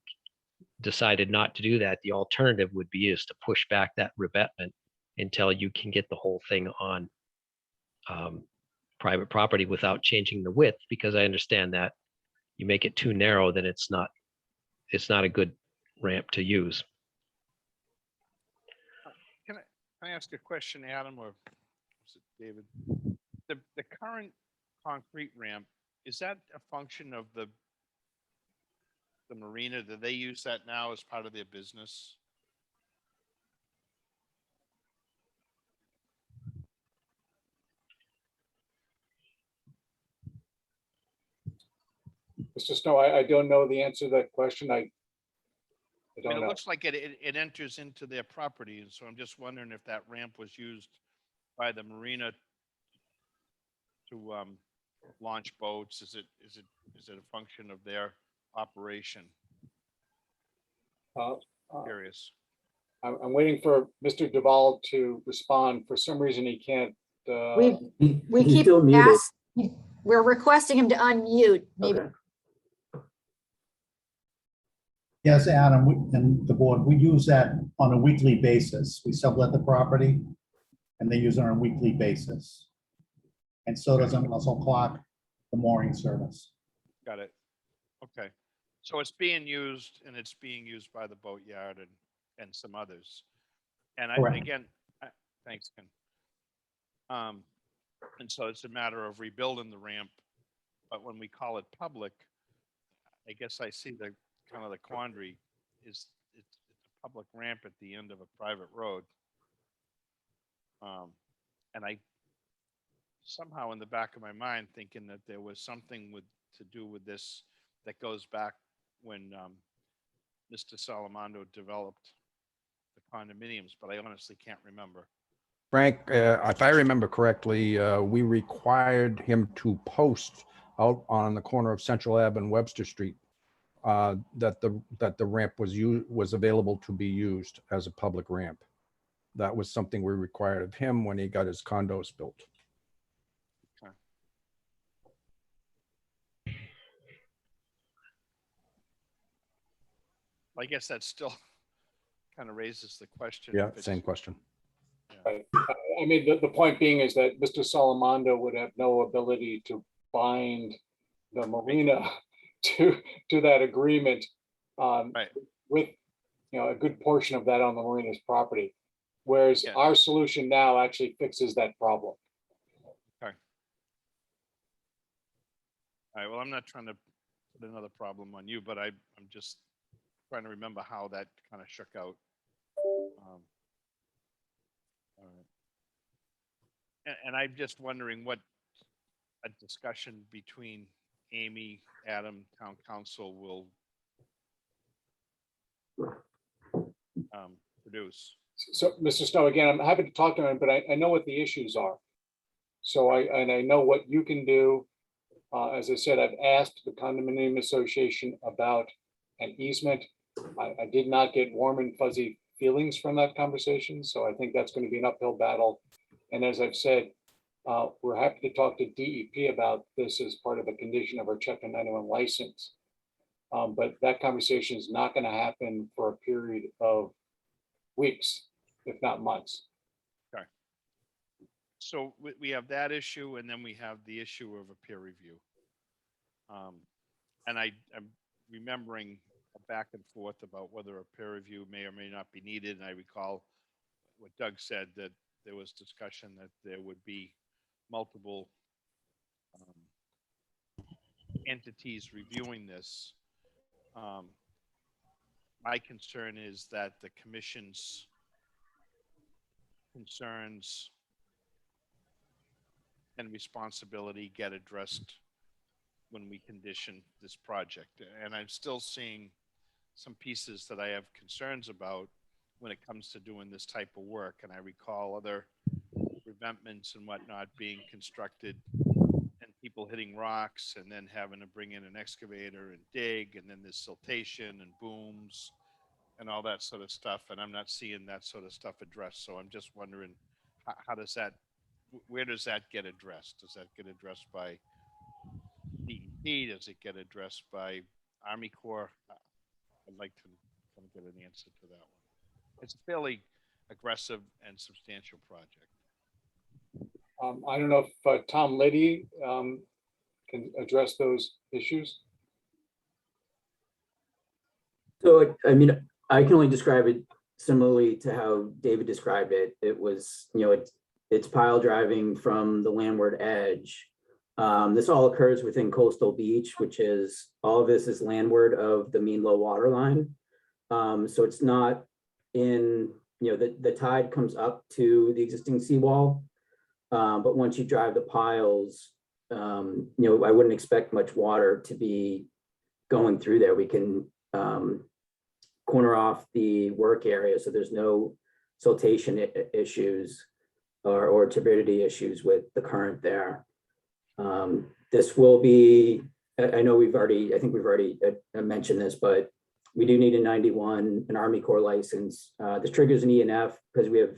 decided not to do that, the alternative would be is to push back that revetment until you can get the whole thing on private property without changing the width, because I understand that you make it too narrow, then it's not a good ramp to use. Can I ask a question, Adam, or was it David? The current concrete ramp, is that a function of the marina? Do they use that now as part of their business? Mr. Snow, I don't know the answer to that question. I I mean, don't it know. looks like it enters into their property, and so I'm just wondering if that ramp was used by the marina to launch boats. Is it a function of their operation? Curious. I'm waiting for Mr. Duval to respond. For some reason, he can't. We He's keep still muted. we're requesting him to unmute. Maybe Okay. Yes, Adam, and the board, we use that on a weekly basis. We sublet the property and they use it on a weekly basis. And so does Russell Clark, the mooring service. Got it. Okay. So it's being used, and it's being used by the boatyard and some others. And Correct. again, thanks, Ken. And so it's a matter of rebuilding the ramp, but when we call it public, I guess I see the kind of the quandary is it's a public ramp at the end of a private road. And I somehow in the back of my mind thinking that there was something to do with this that goes back when Mr. Salamando developed the condominiums, but I honestly can't remember. Frank, if I remember correctly, we required him to post out on the corner of Central Ave and Webster Street that the ramp was available to be used as a public ramp. That was something we required of him when he got his condos built. Okay. I guess that still kind of raises the question. Yeah, same question. Right. I mean, the point being is that Mr. Salamando would have no ability to bind the marina to that agreement Right. with, a good portion of that on the marina's property. Whereas Yeah. our solution now actually fixes that problem. All right. Well, I'm not trying to put another problem on you, but I'm just trying to remember how that kind of shook out. All right. And I'm just wondering what a discussion between Amy, Adam, Town Council will produce. So, Mr. Snow, again, I'm happy to talk to him, but I know what the issues are. So I know what you can do. As I said, I've asked the condominium association about an easement. I did not get warm and fuzzy feelings from that conversation, so I think that's going to be an uphill battle. And as I've said, we're happy to talk to DEP about this as part of a condition of our Chapter 91 license. But that conversation is not going to happen for a period of weeks, if not months. Okay. So we have that issue, and then we have the issue of a peer review. And I'm remembering a back and forth about whether a peer review may or may not be needed. And I recall what Doug said, that there was discussion that there would be multiple entities reviewing this. My concern is that the commission's concerns and responsibility get addressed when we condition this project. And I'm still seeing some pieces that I have concerns about when it comes to doing this type of work. And I recall other revetments and whatnot being constructed and people hitting rocks and then having to bring in an excavator and dig, and then there's siltation and booms and all that sort of stuff. And I'm not seeing that sort of stuff addressed. So I'm just wondering, how does that, where does that get addressed? Does that get addressed by DEP? Does it get addressed by Army Corps? I'd like to kind of get an answer to that one. It's a fairly aggressive and substantial project. I don't know if Tom Liddy can address those issues. So, I mean, I can only describe it similarly to how David described it. It was, it's pile driving from the landward edge. This all occurs within coastal beach, which is, all of this is landward of the mean low water line. So it's not in, the tide comes up to the existing seawall. But once you drive the piles, I wouldn't expect much water to be going through there. We can corner off the work area, so there's no siltation issues or turbidity issues with the current there. This will be, I know I think we've already mentioned this, but we do need a 91, an Army Corps license. This triggers an E&F because we have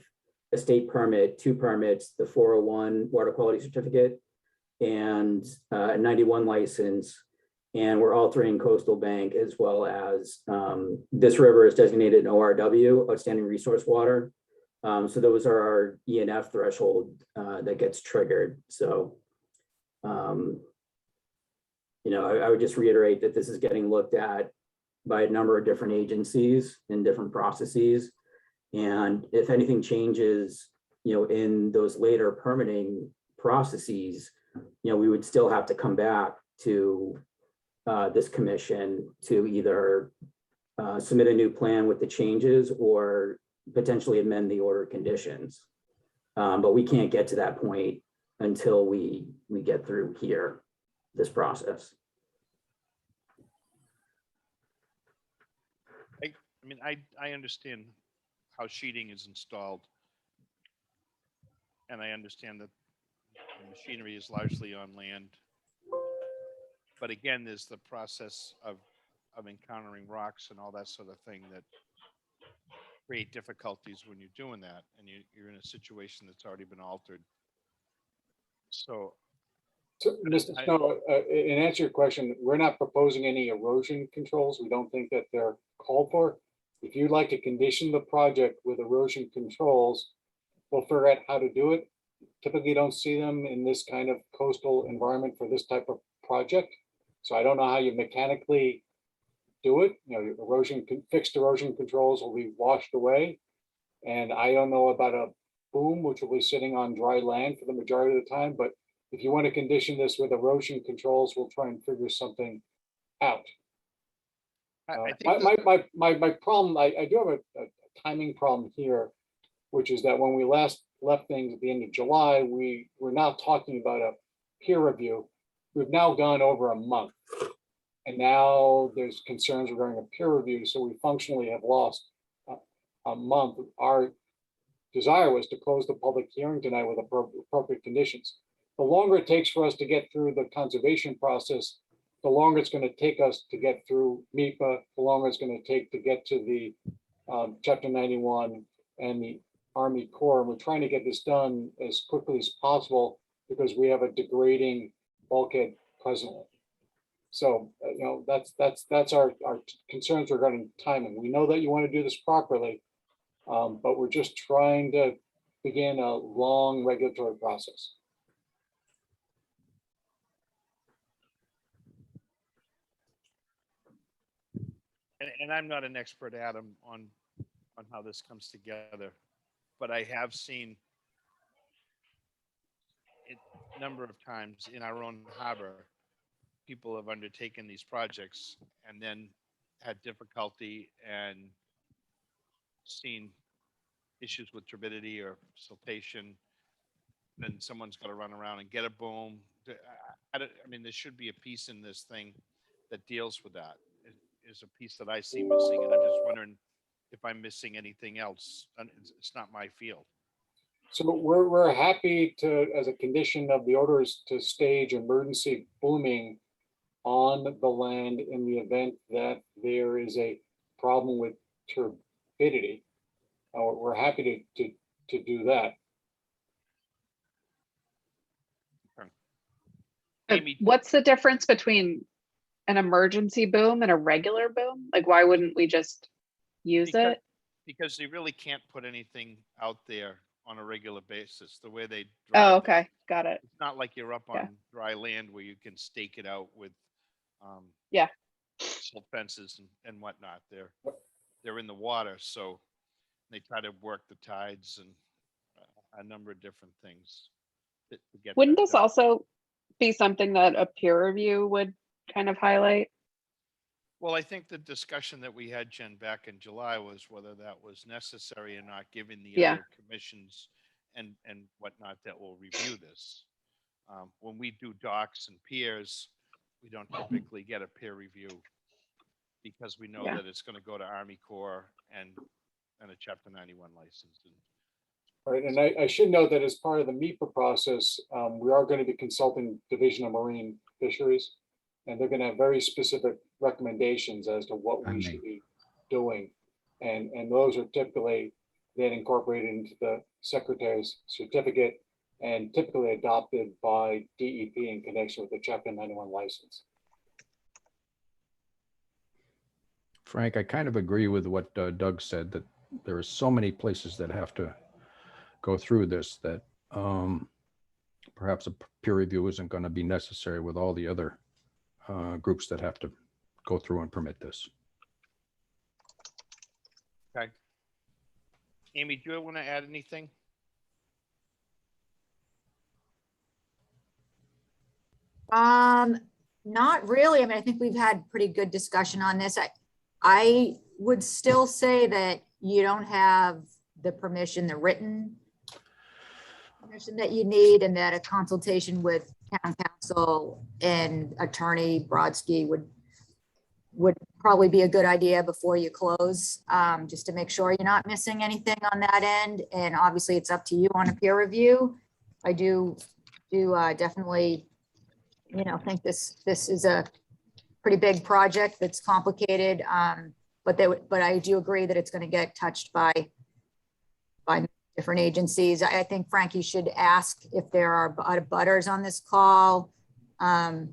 a state permit, 2 permits, the 401 water quality certificate and a 91 license. And we're altering coastal bank, as well as this river is designated an ORW, outstanding resource water. So those are our E&F threshold that gets triggered. So, I would just reiterate that this is getting looked at by a number of different agencies in different processes. And if anything changes, in those later permitting processes, we would still have to come back to this commission to either submit a new plan with the changes or potentially amend the order conditions. But we can't get to that point until we get through here, this process. I mean, I understand how sheeting is installed. And I understand that the machinery is largely on land. But again, there's the process of encountering rocks and all that sort of thing that create difficulties when you're doing that, and you're in a situation that's already been altered. So, Mr. Snow, in answer to your question, we're not proposing any erosion controls. We don't think that they're called for. If you'd like to condition the project with erosion controls, we'll figure out how to do it. Typically don't see them in this kind of coastal environment for this type of project. So I don't know how you mechanically do it. Fixed erosion controls will be washed away. And I don't know about a boom, which will be sitting on dry land for the majority of the time. But if you want to condition this with erosion controls, we'll try and figure something out. I think My problem, I do have a timing problem here, which is that when we last left things at the end of July, we were now talking about a peer review. We've now gone over a month. And now there's concerns regarding a peer review. So we functionally have lost a month. Our desire was to close the public hearing tonight with appropriate conditions. The longer it takes for us to get through the conservation process, the longer it's going to take us to get through MEPA, the longer it's going to take to get to the Chapter 91 and the Army Corps. And we're trying to get this done as quickly as possible because we have a degrading bulkhead presently. So, that's our concerns regarding timing. We know that you want to do this properly, but we're just trying to begin a long regulatory process. and I'm not an expert, Adam, on how this comes together, but I have seen it a number of times in our own harbor. People have undertaken these projects and then had difficulty and seen issues with turbidity or siltation then someone's got to run around and get a boom. I mean, there should be a piece in this thing that deals with that. It is a piece that I see missing, and I'm just wondering if I'm missing anything else. And it's not my field. So we're happy to, as a condition of the orders, to stage emergency booming on the land in the event that there is a problem with turbidity. We're happy to do that. Amy, What's the difference between an emergency boom and a regular boom? Like, why wouldn't we just use it? Because they really can't put anything out there on a regular basis. The way they Oh, drive, okay, got it. it's not like you're up on Yeah. dry land where you can stake it out with Yeah. silt fences and whatnot. They're in the water, so they try to work the tides and a number of different things to get Wouldn't that this done. also be something that a peer review would kind of highlight? Well, I think the discussion that we had, Jen, back in July was whether that was necessary or not, given the Yeah. other commissions and whatnot that will review this. When we do docs and peers, we don't typically get a peer review because we know Yeah. that it's going to go to Army Corps and a Chapter 91 license. Right, and I should note that as part of the MEPA process, we are going to be consulting Division of Marine Fisheries, and they're going to have very specific recommendations as to what we should be doing. And those are typically then incorporated into the Secretary's certificate and typically adopted by DEP in connection with the Chapter 91 license. Frank, I kind of agree with what Doug said, that there are so many places that have to go through this that perhaps a peer review isn't going to be necessary with all the other groups that have to go through and permit this. Okay. Amy, do you want to add anything? Not really. I mean, I think we've had pretty good discussion on this. I would still say that you don't have the permission, the written permission that you need, and that a consultation with town council and attorney Brodsky would probably be a good idea before you close, just to make sure you're not missing anything on that end. And obviously it's up to you on a peer review. I do definitely, think this is a pretty big project that's complicated. But I do agree that it's going to get touched by different agencies. I think Frankie should ask if there are butters on this call. And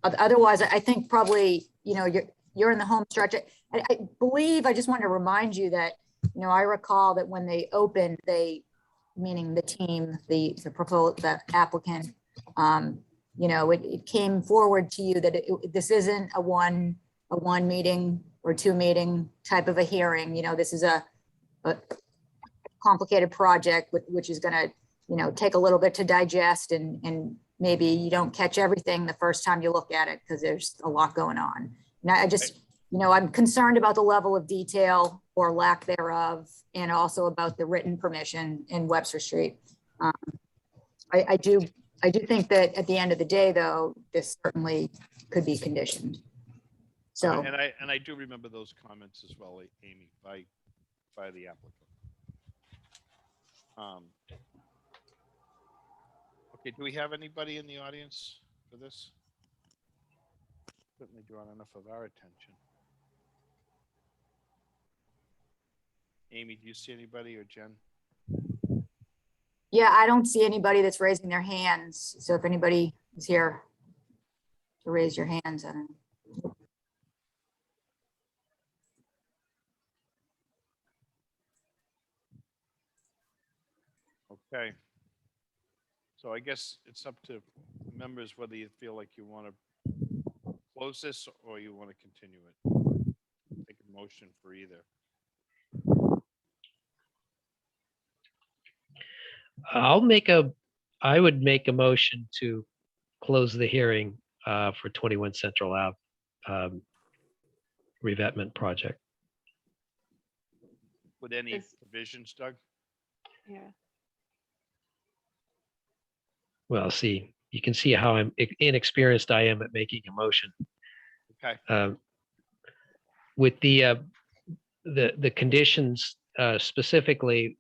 otherwise, I think probably, you're in the home stretch. I believe, I just want to remind you that, I recall that when they opened, meaning the team, the applicant, it came forward to you that this isn't a one meeting or two meeting type of a hearing. This is a complicated project, which is going to, take a little bit to digest, and maybe you don't catch everything the first time you look at it because there's a lot going on. Now, I just, I'm concerned about the level of detail or lack thereof, and also about the written permission in Webster Street. I do think that at the end of the day, though, this certainly could be conditioned. So, and I do remember those comments as well, Amy, by the applicant. Okay, do we have anybody in the audience for this? Certainly drawn enough of our attention. Amy, do you see anybody, or Jen? yeah, I don't see anybody that's raising their hands. So if anybody is here to raise your hands, I don't know. Okay. So I guess it's up to members whether you feel like you want to close this or you want to continue it. Take a motion for either. I would make a motion to close the hearing for 21 Central Ave revetment project. With any Is- provisions, Doug? Yeah. Well, see, you can see how inexperienced I am at making a motion. Okay. With the conditions specifically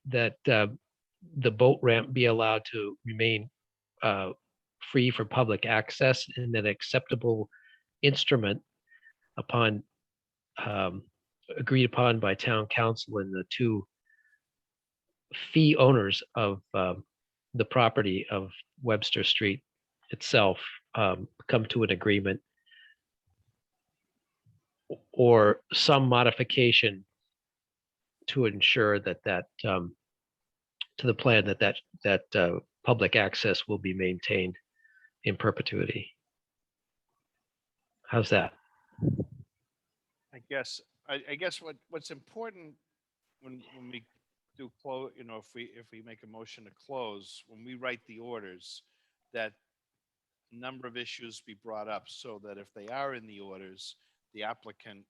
that the boat ramp be allowed to remain free for public access and an acceptable instrument upon agreed upon by town council and the two fee owners of the property of Webster Street itself come to an agreement or some modification to ensure that to the plan that public access will be maintained in perpetuity. How's that? I guess what's important when we do close, if we make a motion to close, when we write the orders, that a number of issues be brought up so that if they are in the orders, the applicant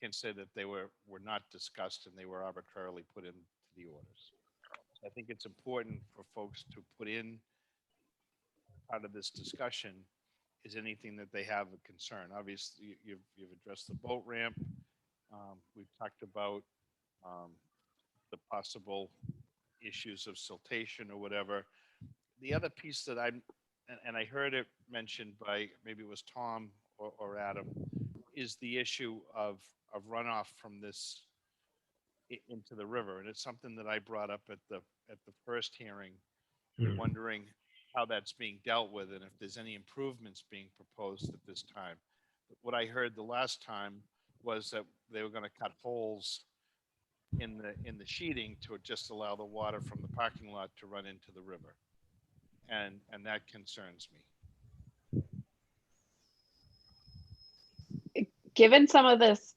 can say that they were not discussed and they were arbitrarily put into the orders. I think it's important for folks to put in part of this discussion is anything that they have a concern. Obviously, you've addressed the boat ramp. We've talked about the possible issues of siltation or whatever. The other piece that and I heard it mentioned by, maybe it was Tom or Adam, is the issue of runoff from this into the river. And it's something that I brought up at the first hearing, wondering how that's being dealt with and if there's any improvements being proposed at this time. What I heard the last time was that they were going to cut holes in the sheeting to just allow the water from the parking lot to run into the river. And that concerns me. Given some of this,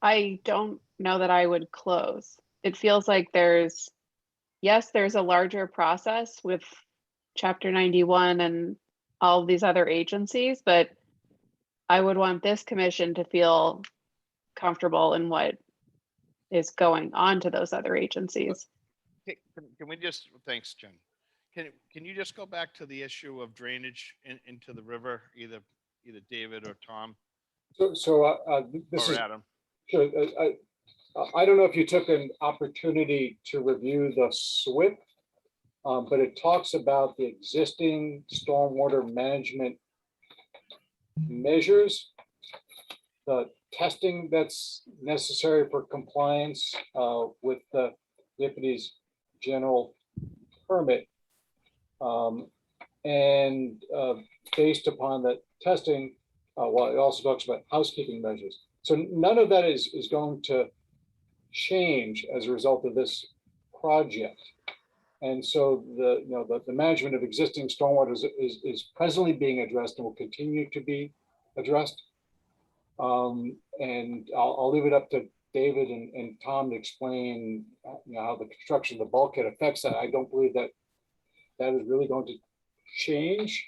I don't know that I would close. It feels like there's a larger process with Chapter 91 and all of these other agencies, but I would want this commission to feel comfortable in what is going on to those other agencies. Can we just, thanks, Jen. Can you just go back to the issue of drainage into the river, either David or Tom This or is, Adam? sure, I don't know if you took an opportunity to review the SWIP, but it talks about the existing stormwater management measures, the testing that's necessary for compliance with the deputy's general permit. And based upon that testing, well, it also talks about housekeeping measures. So none of that is going to change as a result of this project. And so the management of existing stormwater is presently being addressed and will continue to be addressed. And I'll leave it up to David and Tom to explain how the construction of the bulkhead affects that. I don't believe that is really going to change.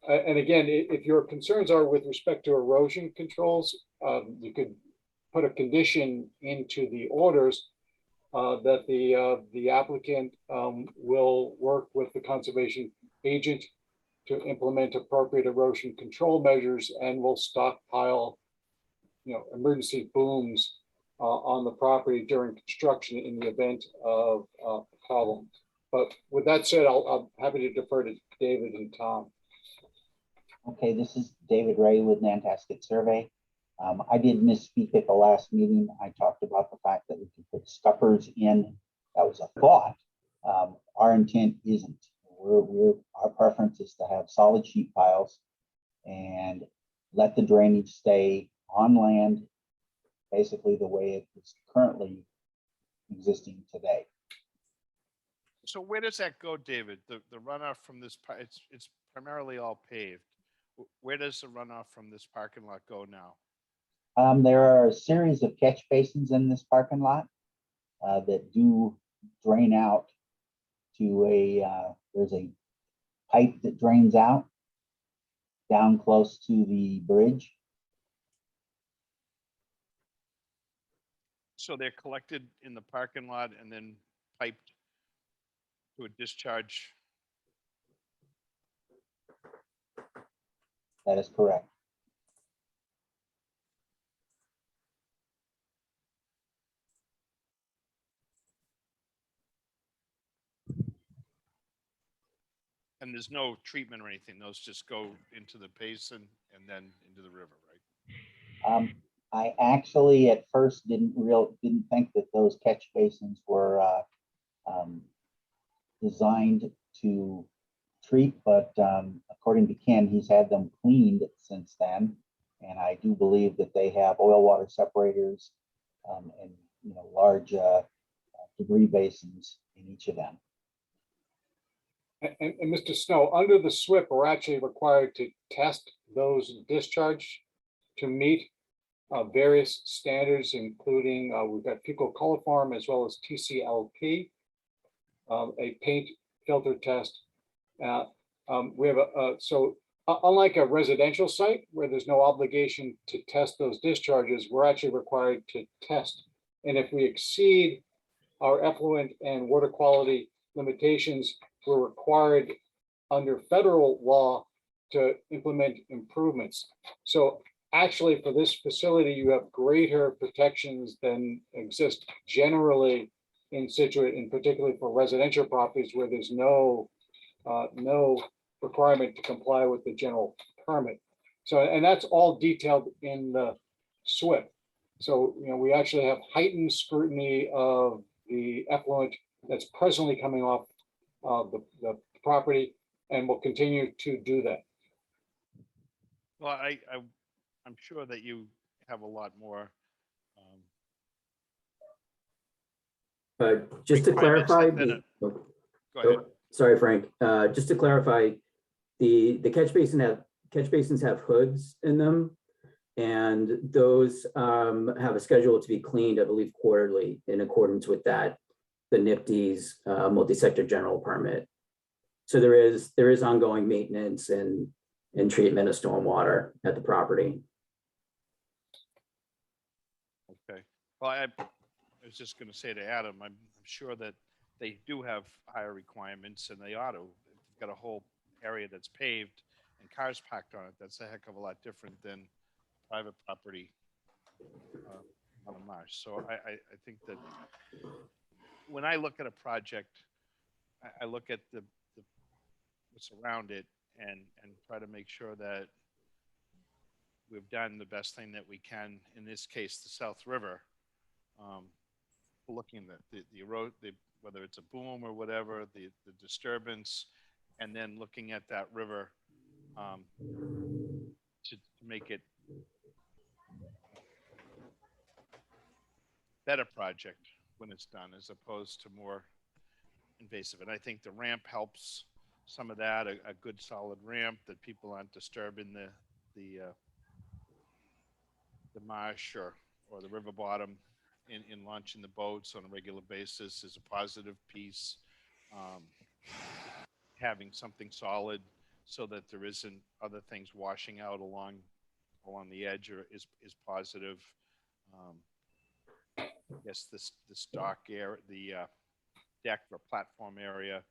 And again, if your concerns are with respect to erosion controls, you could put a condition into the orders that the applicant will work with the conservation agent to implement appropriate erosion control measures and will stockpile, emergency booms on the property during construction in the event of a problem. But with that said, I'm happy to defer to David and Tom. Okay, this is David Ray with Nantasket Survey. I did misspeak at the last meeting. I talked about the fact that we could put scuppers in. That was a thought. Our intent isn't. Our preference is to have solid sheet piles and let the drainage stay on land, basically the way it is currently existing today. So where does that go, David? The runoff from this, it's primarily all paved. Where does the runoff from this parking lot go now? There are a series of catch basins in this parking lot that do drain out to there's a pipe that drains out down close to the bridge. So they're collected in the parking lot and then piped to a discharge. That is correct. And there's no treatment or anything. Those just go into the basin and then into the river, right? I actually at first didn't think that those catch basins were designed to treat, but according to Ken, he's had them cleaned since then. And I do believe that they have oil water separators and large debris basins in each of them. And Mr. Snow, under the SWIP, we're actually required to test those discharge to meet various standards, including we've got fecal coliform as well as TCLP, a paint filter test. We have so unlike a residential site where there's no obligation to test those discharges, we're actually required to test. And if we exceed our effluent and water quality limitations, we're required under federal law to implement improvements. So actually for this facility, you have greater protections than exist generally in Scituate, and particularly for residential properties where there's no requirement to comply with the general permit. So, and that's all detailed in the SWIP. So, we actually have heightened scrutiny of the effluent that's presently coming off the property, and will continue to do that. Well, I'm sure that you have a lot more. Just to requirements clarify, than a- Go oh, ahead. sorry, Frank. Just to clarify, the catch basins have hoods in them, and those have a schedule to be cleaned, I believe, quarterly in accordance with that, the NIPD's multi-sector general permit. So there is ongoing maintenance and treatment of stormwater at the property. Okay. Well, I was just going to say to Adam, I'm sure that they do have higher requirements, and they ought to. They've got a whole area that's paved and cars parked on it. That's a heck of a lot different than private property on a marsh. So I think that when I look at a project, I look at the what's around it and try to make sure that we've done the best thing that we can. In this case, the South River, looking at the road, whether it's a boom or whatever, the disturbance, and then looking at that river to make it better project when it's done, as opposed to more invasive. And I think the ramp helps some of that, a good solid ramp that people aren't disturbing the marsh or the river bottom in launching the boats on a regular basis is a positive piece. Having something solid so that there isn't other things washing out along the edge is positive. I guess this dock area, the deck or platform area.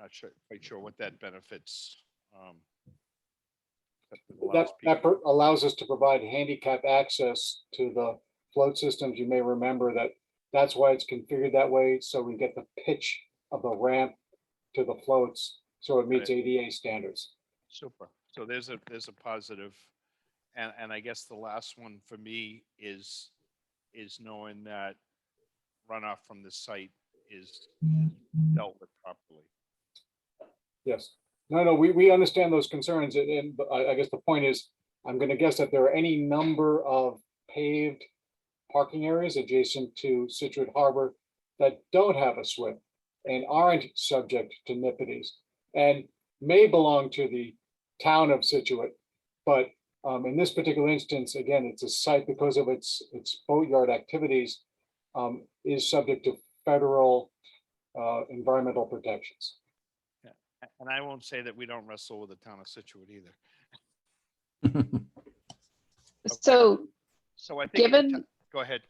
Not quite sure what that benefits. That allows us to provide handicap access to the float systems. You may remember that's why it's configured that way, so we get the pitch of the ramp to the floats, so it meets ADA standards. Super. So there's a positive, and I guess the last one for me is knowing that runoff from the site is dealt with properly. Yes. No, we understand those concerns, and I guess the point is, I'm going to guess that there are any number of paved parking areas adjacent to Scituate Harbor that don't have a SWIP and aren't subject to NIPD's and may belong to the town of Scituate, but in this particular instance, again, it's a site because of its boatyard activities is subject to federal environmental protections. And I won't say that we don't wrestle with the town of Scituate either. So I think given go ahead.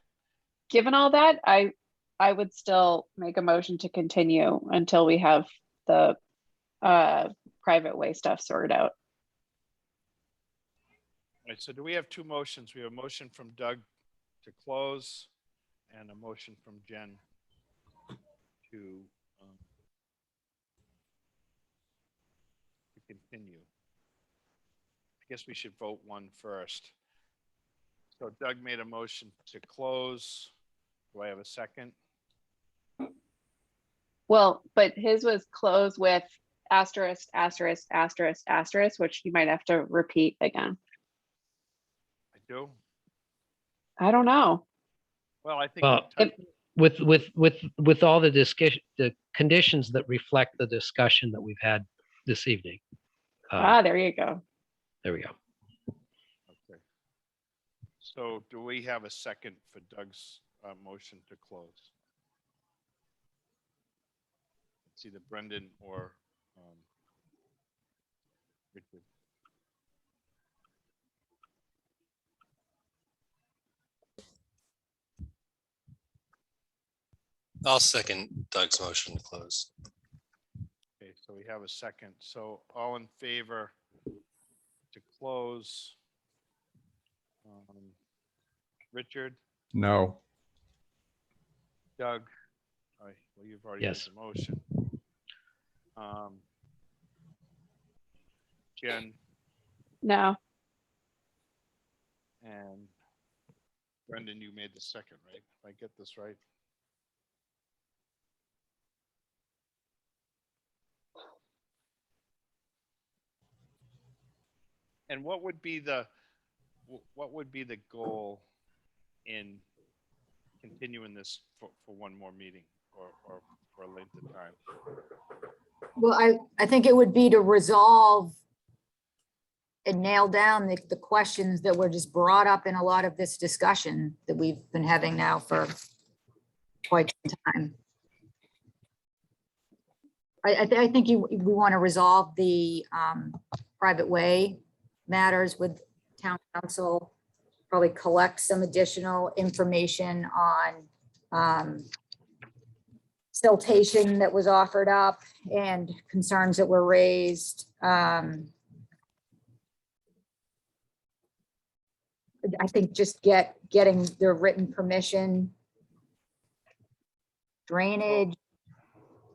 given all that, I I would still make a motion to continue until we have the private way stuff sorted out. All right, so do we have two motions? We have a motion from Doug to close and a motion from Jen to continue. I guess we should vote one first. So Doug made a motion to close. Do I have a second? Well, but his was closed with asterisk, asterisk, asterisk, asterisk, which you might have to repeat again. I do. I don't know. Well, I think Well, with all the discussion, the conditions that reflect the discussion that we've had this evening. There you go. There we go. okay. So do we have a second for Doug's motion to close? It's either Brendan or Richard. I'll second Doug's motion to close. Okay, so we have a second. So all in favor to close? Richard, No. Doug, well, you've already Yes. made the motion. Jen No. and Brendan, you made the second, right? If I get this right. And what would be the goal in continuing this for one more meeting or for a length of time? Well, I think it would be to resolve and nail down the questions that were just brought up in a lot of this discussion that we've been having now for quite some time. I think we want to resolve the private way matters with town council, probably collect some additional information on siltation that was offered up and concerns that were raised. I think just getting the written permission, drainage.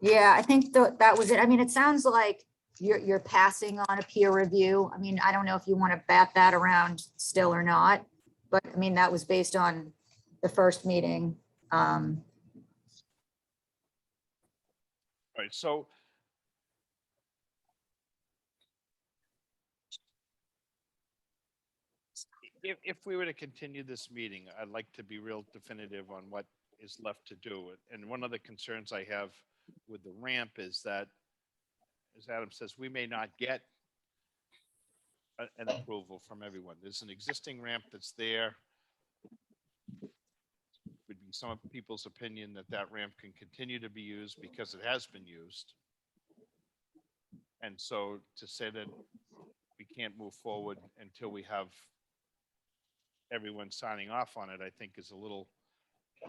Yeah, I think that was it. I mean, it sounds like you're passing on a peer review. I mean, I don't know if you want to bat that around still or not, but I mean, that was based on the first meeting. All right, so if we were to continue this meeting, I'd like to be real definitive on what is left to do. And one of the concerns I have with the ramp is that, as Adam says, we may not get an approval from everyone. There's an existing ramp that's there. Would be some people's opinion that that ramp can continue to be used because it has been used. And so to say that we can't move forward until we have everyone signing off on it, I think is a little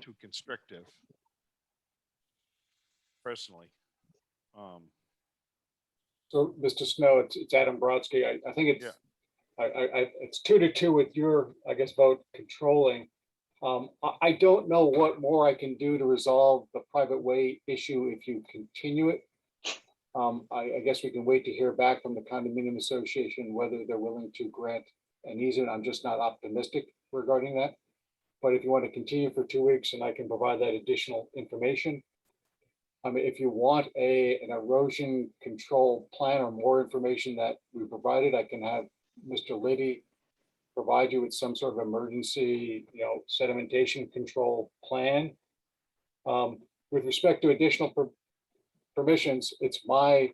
too constrictive, personally. So, Mr. Snow, it's Adam Brodsky. I think it's, it's 2-2 with your, I guess, vote controlling. I don't know what more I can do to resolve the private way issue if you continue it. I guess we can wait to hear back from the condominium association whether they're willing to grant an easement. I'm just not optimistic regarding that. But if you want to continue for 2 weeks and I can provide that additional information. I mean, if you want an erosion control plan or more information that we provided, I can have Mr. Liddy provide you with some sort of emergency, sedimentation control plan. With respect to additional permissions, it's my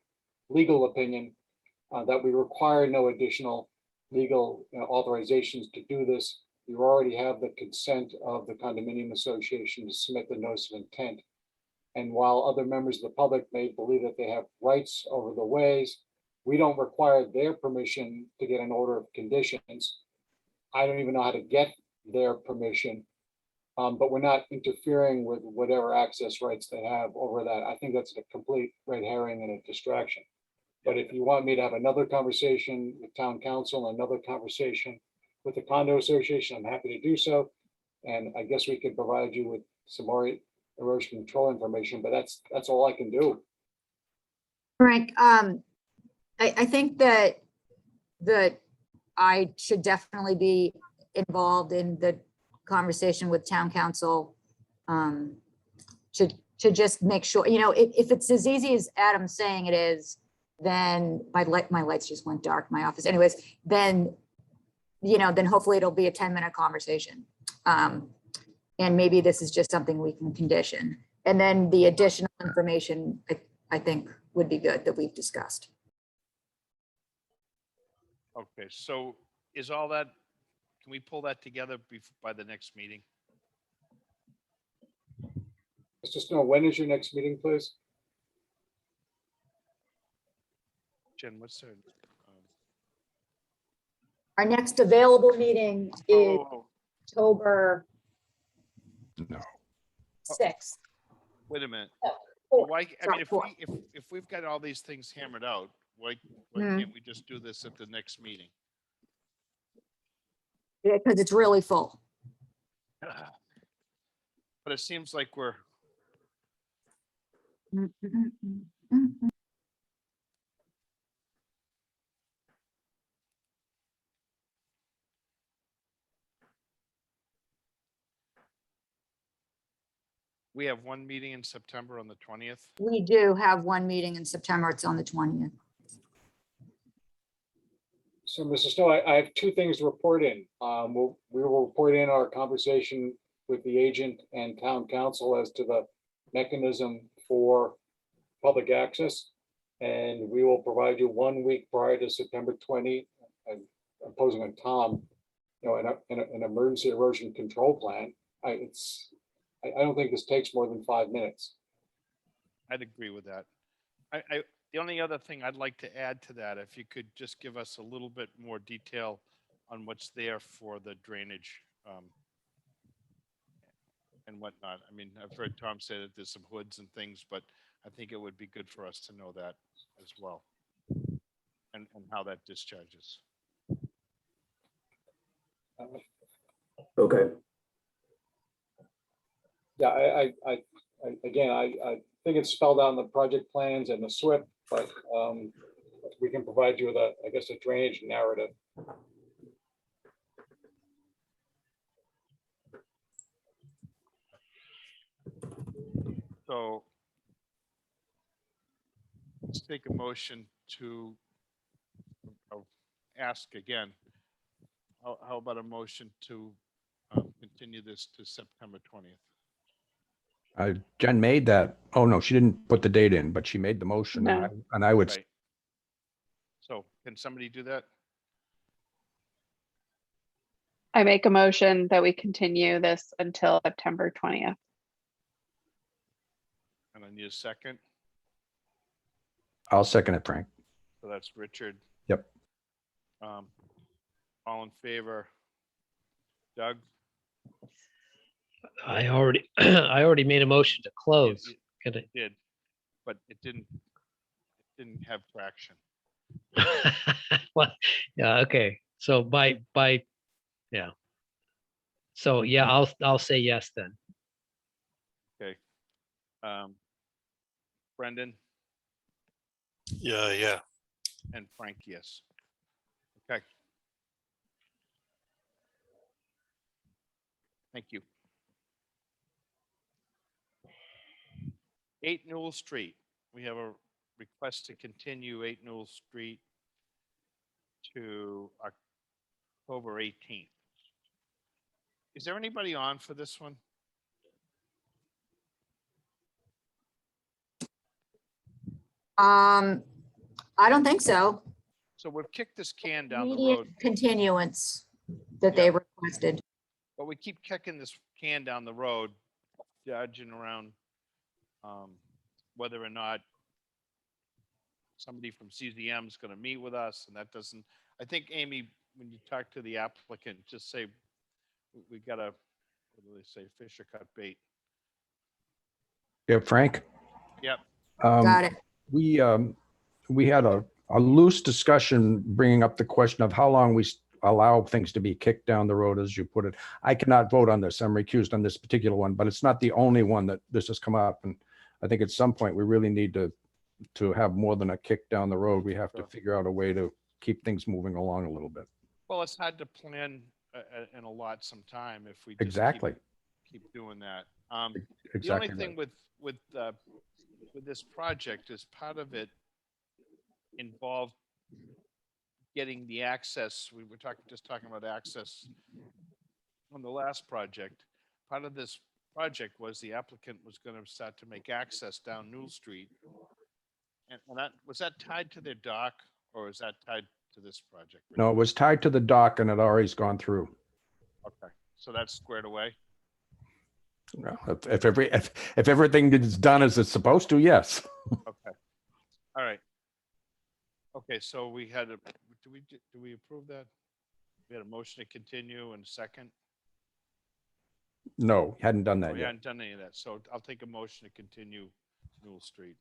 legal opinion that we require no additional legal authorizations to do this. You already have the consent of the condominium association to submit the notice of intent. And while other members of the public may believe that they have rights over the ways, we don't require their permission to get an order of conditions. I don't even know how to get their permission. But we're not interfering with whatever access rights they have over that. I think that's a complete red herring and a distraction. But if you want me to have another conversation with town council, another conversation with the condo association, I'm happy to do so. And I guess we could provide you with some more erosion control information, but that's all I can do. Frank, I think that I should definitely be involved in the conversation with town council. To just make sure, if it's as easy as Adam's saying it is, then my lights just went dark in my office. Anyways, then hopefully it'll be a 10-minute conversation. And maybe this is just something we can condition. And then the additional information, I think would be good that we've discussed. Okay, so is all that, can we pull that together by the next meeting? Mr. Snow, when is your next meeting, please? Jen, what's there? Our next available meeting is Oh, October No. 6th. wait a minute. Four. Why, I Sorry, mean, four. if we've got all these things hammered out, why Hmm. can't we just do this at the next meeting? Because it's really full. But it seems like we're, we have one meeting in September on the 20th. We do have one meeting in September. It's on the 20th. So, Mr. Snow, I have two things to report in. We will report in our conversation with the agent and town council as to the mechanism for public access. And we will provide you 1 week prior to September 20. I'm posing on Tom, an emergency erosion control plan. I don't think this takes more than 5 minutes. I'd agree with that. The only other thing I'd like to add to that, if you could just give us a little bit more detail on what's there for the drainage and whatnot. I mean, I've heard Tom say that there's some hoods and things, but I think it would be good for us to know that as well. And how that discharges. Okay. Yeah, I think it's spelled out in the project plans and the SWIP, but we can provide you with a drainage narrative. So let's take a motion to ask again. How about a motion to continue this to September 20th? Jen made that. Oh, no, she didn't put the date in, but she made the motion. No. And I would, Right. So can somebody do that? I make a motion that we continue this until September 20th. And I need a second. I'll second it, Frank. So that's Richard. Yep. All in favor? Doug? I already made a motion to close. Can I- Did, but it didn't have traction. Well, yeah, okay. So yeah. So yeah, I'll say yes then. Okay. Brendan Yeah. and Frank, yes. Okay. Thank you. 8 Newell Street. We have a request to continue 8 Newell Street to October 18th. Is there anybody on for this one? I don't think so. So we've kicked this can down the Immediate road, continuance that they requested. but we keep kicking this can down the road, dodging around whether or not somebody from CZM is going to meet with us, and that doesn't, I think, Amy, when you talk to the applicant, just say, we got to what do they say? Fish or cut bait. Yeah, Frank? Yep. Got it. We had a loose discussion bringing up the question of how long we allow things to be kicked down the road, as you put it. I cannot vote on this. I'm recused on this particular one, but it's not the only one that this has come up. And I think at some point we really need to have more than a kick down the road. We have to Sure. figure out a way to keep things moving along a little bit. Well, it's hard to plan and allot some time if we just Exactly. keep doing that. The Exactly. only thing with this project is part of it involved getting the access. We were talking about access on the last project. Part of this project was the applicant was going to start to make access down Newell Street. And that was that tied to their dock, or is that tied to this project? No, it was tied to the dock and it already gone through. Okay, so that's squared away. Well, if everything is done as it's supposed to, yes. Okay, all right. Okay, so we had a, do we approve that? We had a motion to continue and second. No, hadn't done that We yet. hadn't done any of that, so I'll take a motion to continue Newell Street.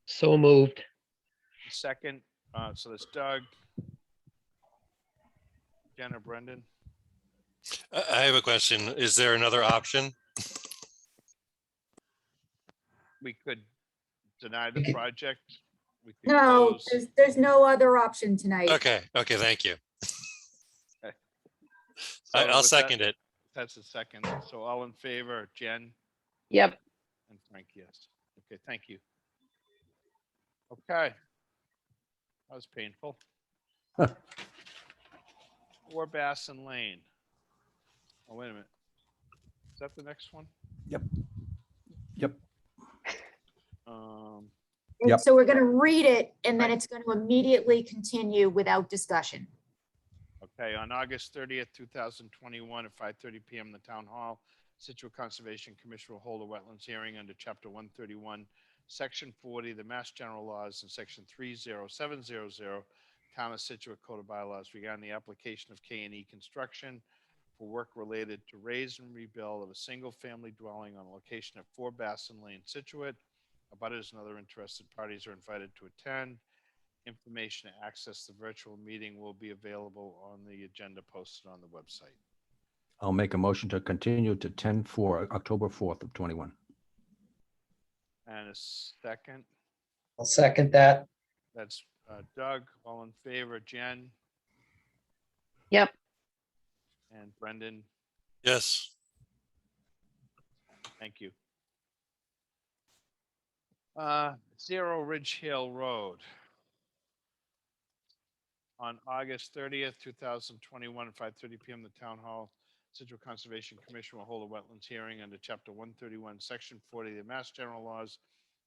So moved. Second, so that's Doug. Jen or Brendan? I have a question. Is there another option? We could deny the project. We could No, close. there's no other option tonight. Okay, thank you. So I'll with that- second it. That's a second. So all in favor, Jen Yep. and Frank, yes. Okay, thank you. Okay. That was painful. 4 Bassin Lane. Oh, wait a minute. Is that the next one? Yep. And Yep. so we're going to read it and then Right. it's going to immediately continue without discussion. Okay, on August 30th, 2021 at 5:30 PM in the Town Hall, Scituate Conservation Commission will hold a wetlands hearing under Chapter 131, Section 40, the Mass General Laws, and Section 30700, Town of Scituate Code of Bylaws regarding the application of K&E construction for work related to raise and rebuild of a single-family dwelling on a location at 4 Bassin Lane, Scituate. Abutters and other interested parties are invited to attend. Information to access the virtual meeting will be available on the agenda posted on the website. I'll make a motion to continue to October 4th of 21. And a second, I'll second that. that's Doug. All in favor, Jen Yep. and Brendan. Yes. Thank you. 0 Ridge Hill Road. On August 30th, 2021, at 5:30 PM, the Town Hall, Scituate Conservation Commission will hold a wetlands hearing under Chapter 131, Section 40 of the Mass General Laws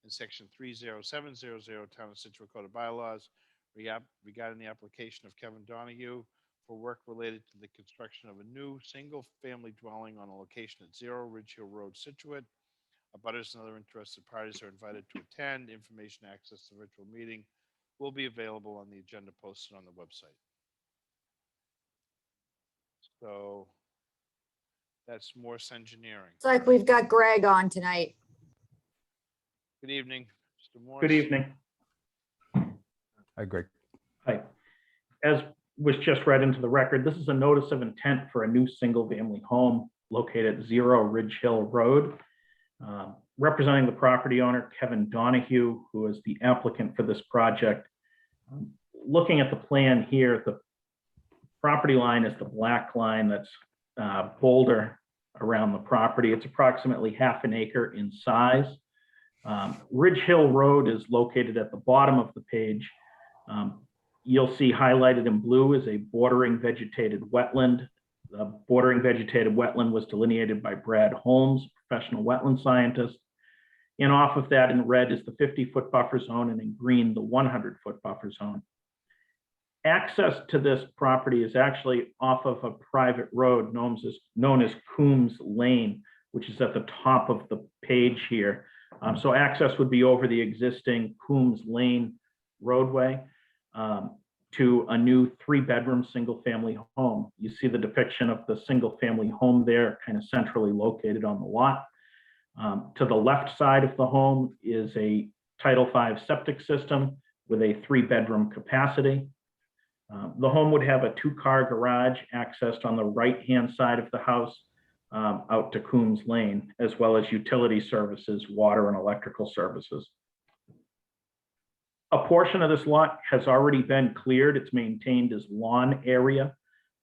and Section 30700, Town of Scituate Code of Bylaws regarding the application of Kevin Donahue for work related to the construction of a new single-family dwelling on a location at 0 Ridge Hill Road, Scituate. Abutters and other interested parties are invited to attend. Information to access the virtual meeting will be available on the agenda posted on the website. So that's Morse Engineering. It's like we've got Greg on tonight. Good evening, Mr. Morse. Good evening. Hi, Greg. Hi. As was just read into the record, this is a notice of intent for a new single-family home located at 0 Ridge Hill Road. Representing the property owner, Kevin Donahue, who is the applicant for this project. Looking at the plan here, the property line is the black line that's boulder around the property. It's approximately half an acre in size. Ridge Hill Road is located at the bottom of the page. You'll see highlighted in blue is a bordering vegetated wetland. The bordering vegetated wetland was delineated by Brad Holmes, professional wetland scientist. And off of that in red is the 50-foot buffer zone, and in green, the 100-foot buffer zone. Access to this property is actually off of a private road known as Coombs Lane, which is at the top of the page here. So access would be over the existing Coombs Lane roadway. to a new 3-bedroom, single-family home. You see the depiction of the single-family home there, kind of centrally located on the lot. To the left side of the home is a Title V septic system with a 3-bedroom capacity. The home would have a 2-car garage accessed on the right-hand side of the house out to Coombs Lane, as well as utility services, water and electrical services. A portion of this lot has already been cleared. It's maintained as lawn area.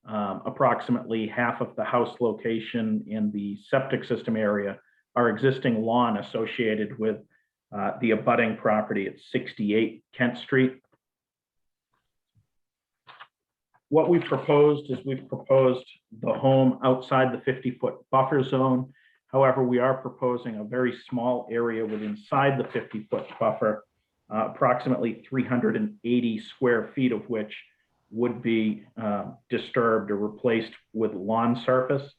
Approximately half of the house location in the septic system area are existing lawn associated with the abutting property at 68 Kent Street. What we've proposed is we've proposed the home outside the 50-foot buffer zone. However, we are proposing a very small area within inside the 50-foot buffer, approximately 380 square feet of which would be disturbed or replaced with lawn surface.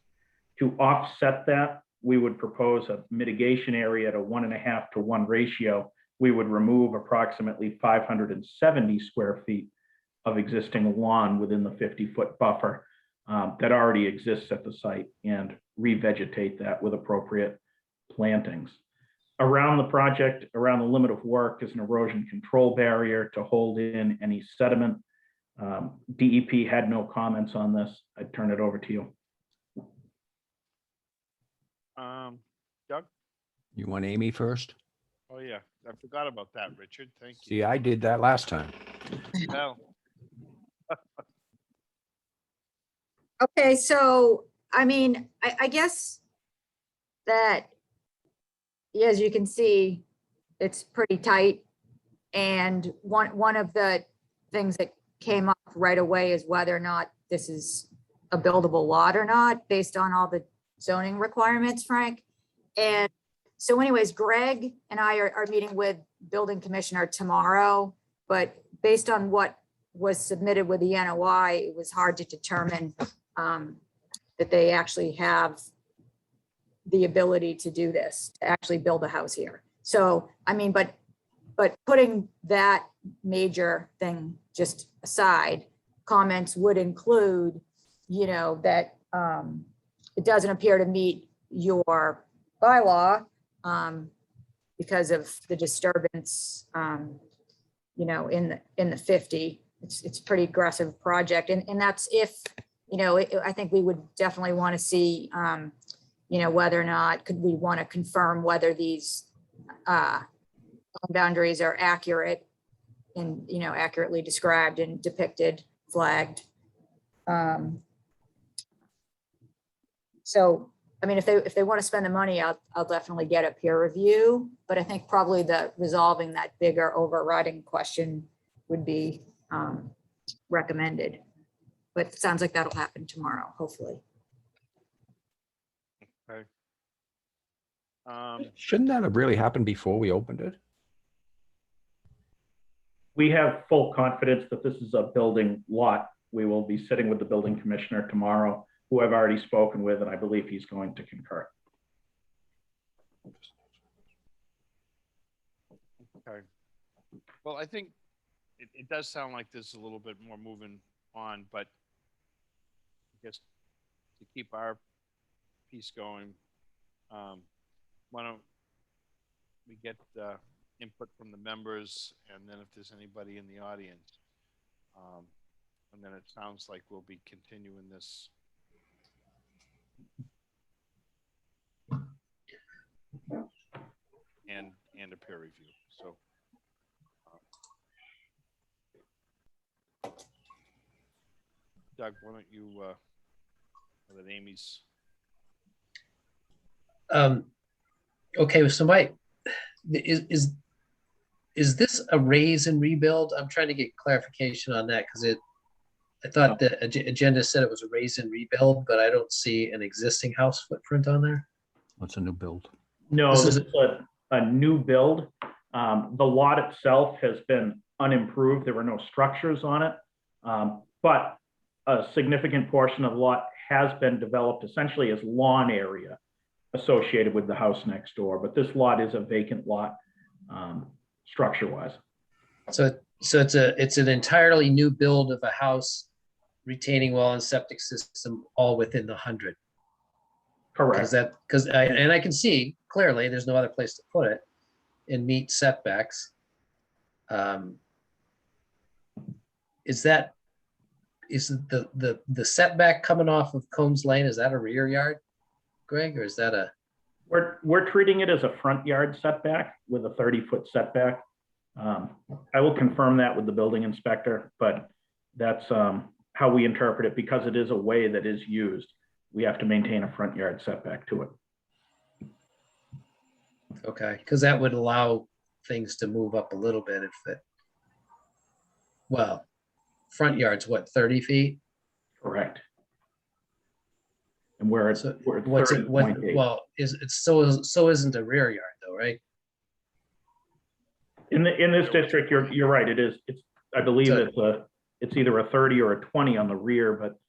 To offset that, we would propose a mitigation area at a 1.5 to 1 ratio. We would remove approximately 570 square feet of existing lawn within the 50-foot buffer that already exists at the site and revegetate that with appropriate plantings. Around the project, around the limit of work, is an erosion control barrier to hold in any sediment. DEP had no comments on this. I'd turn it over to you. Doug? You want Amy first? Oh, yeah. I forgot about that, Richard. Thank you. See, I did that last time. Well, Okay, so, I mean, I guess that, yeah, as you can see, it's pretty tight. And one of the things that came up right away is whether or not this is a buildable lot or not, based on all the zoning requirements, Frank. And so anyways, Greg and I are meeting with building commissioner tomorrow, but based on what was submitted with the NOI, it was hard to determine that they actually have the ability to do this, to actually build a house here. So, I mean, but putting that major thing just aside, comments would include, you know, that it doesn't appear to meet your bylaw because of the disturbance, you know, in the 50. It's a pretty aggressive project. And that's if, you know, I think we would definitely want to see, you know, whether or not could we want to confirm whether these boundaries are accurate and, you know, accurately described and depicted, flagged. So, I mean, if they want to spend the money, I'll definitely get a peer review, but I think probably the resolving that bigger overriding question would be recommended. But it sounds like that'll happen tomorrow, hopefully. okay. Shouldn't that have really happened before we opened it? We have full confidence that this is a building lot. We will be sitting with the building commissioner tomorrow, who I've already spoken with, and I believe he's going to concur. Okay. Well, I think it does sound like there's a little bit more moving on, but I guess to keep our piece going, why don't we get input from the members, and then if there's anybody in the audience, and then it sounds like we'll be continuing this. And a peer review. So Doug, why don't you let Amy's. Okay, so is this a raise and rebuild? I'm trying to get clarification on that because I thought the agenda said it was a raise and rebuild, but I don't see an existing house footprint on there. What's a new build? No, this is a new build. The lot itself has been unimproved. There were no structures on it, but a significant portion of the lot has been developed essentially as lawn area associated with the house next door. But this lot is a vacant lot, structure-wise. So So it's an entirely new build of a house, retaining wall and septic system, all within the 100. Correct. I can see clearly there's no other place to put it and meet setbacks. Is the setback coming off of Combs Lane, is that a rear yard, Greg, or is that a? We're treating it as a front yard setback with a 30-foot setback. I will confirm that with the building inspector, but that's how we interpret it, because it is a way that is used. We have to maintain a front yard setback to it. Okay, because that would allow things to move up a little bit if it, well, front yard's what, 30 feet? Correct. And we're at So we're at what's it, 30.8. well, so isn't a rear yard though, right? In this district, you're right. I believe it's either a 30 or a 20 on the rear, but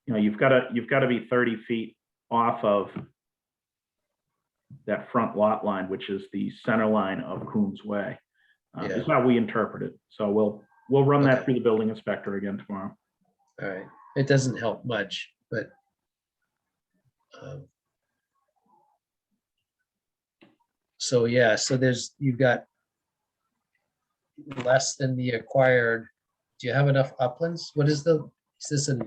you've got to be 30 feet off of that front lot line, which is the center line of Coombs Way. Is how we interpret it. So we'll run that through the building inspector again tomorrow. All right, it doesn't help much, but so yeah, so you've got less than the acquired. Do you have enough uplands? Is this in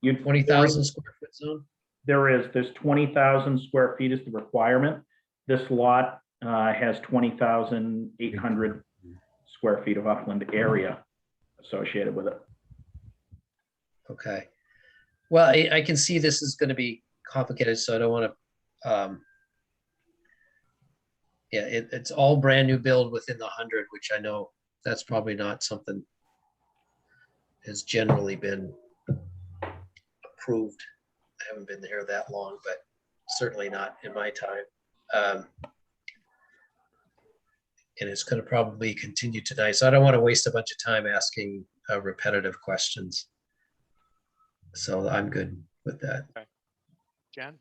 20,000 square foot zone? There's 20,000 square feet is the requirement. This lot has 20,800 square feet of upland area associated with it. Okay. Well, I can see this is going to be complicated, so I don't want to. Yeah, it's all brand new build within the 100, which I know that's probably not something has generally been approved. I haven't been here that long, but certainly not in my time. And it's going to probably continue tonight. So I don't want to waste a bunch of time asking repetitive questions. So I'm good with that. Okay. Jen,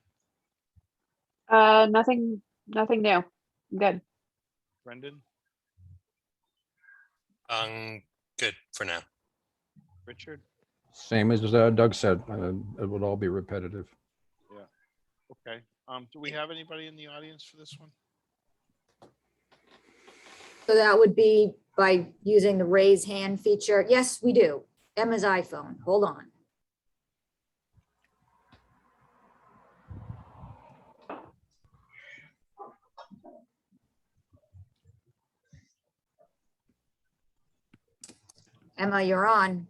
Nothing new. I'm good. Brendan, Good for now. Richard? Same as Doug said, it would all be repetitive. Yeah. Okay. Do we have anybody in the audience for this one? So that would be by using the raise hand feature. Yes, we do. Emma's iPhone. Hold on. Emma, you're on.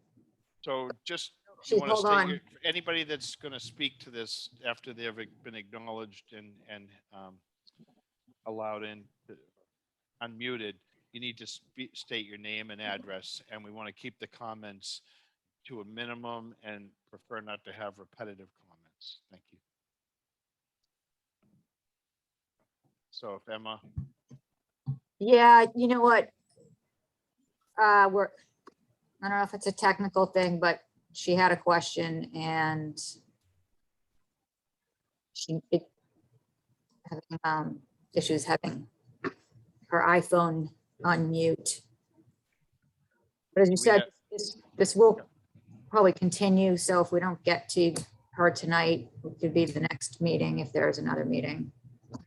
So just, She's you want to hold state on. anybody that's going to speak to this after they've been acknowledged and allowed in, unmuted, you need to state your name and address, and we want to keep the comments to a minimum and prefer not to have repetitive comments. Thank you. So if Emma, Yeah, you know what? I don't know if it's a technical thing, but she had a question and having issues having her iPhone on mute. But as you said, this will probably continue. So if we don't get to her tonight, it could be the next meeting if there's another meeting.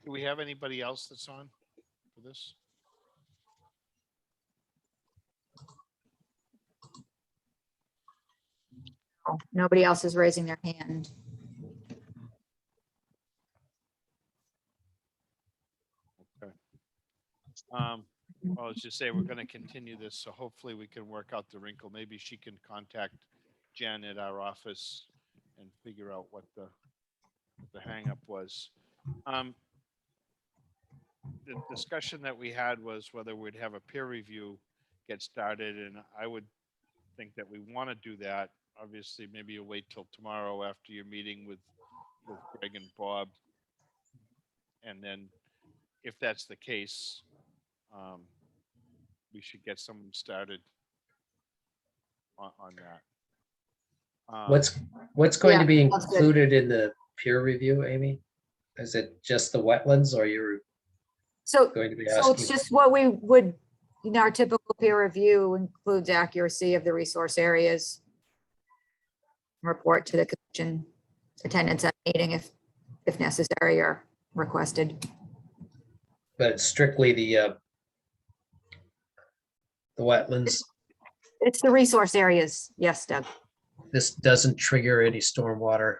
do we have anybody else that's on for this? Oh, nobody else is raising their hand. Okay. Well, let's just say we're going to continue this, so hopefully we can work out the wrinkle. Maybe she can contact Jen at our office and figure out what the hang-up was. The discussion that we had was whether we'd have a peer review get started, and I would think that we want to do that. Obviously, maybe you'll wait till tomorrow after your meeting with Greg and Bob. And then if that's the case, we should get someone started on that. What's going to be Yeah, that's good. included in the peer review, Amy? Is it just the wetlands, or So, going to be so it's asking. just what we would, in our typical peer review includes accuracy of the resource areas. Report to the commission, attendance at meeting if necessary or requested. But it's strictly the wetlands. It's the resource areas. Yes, Doug. This doesn't trigger any stormwater.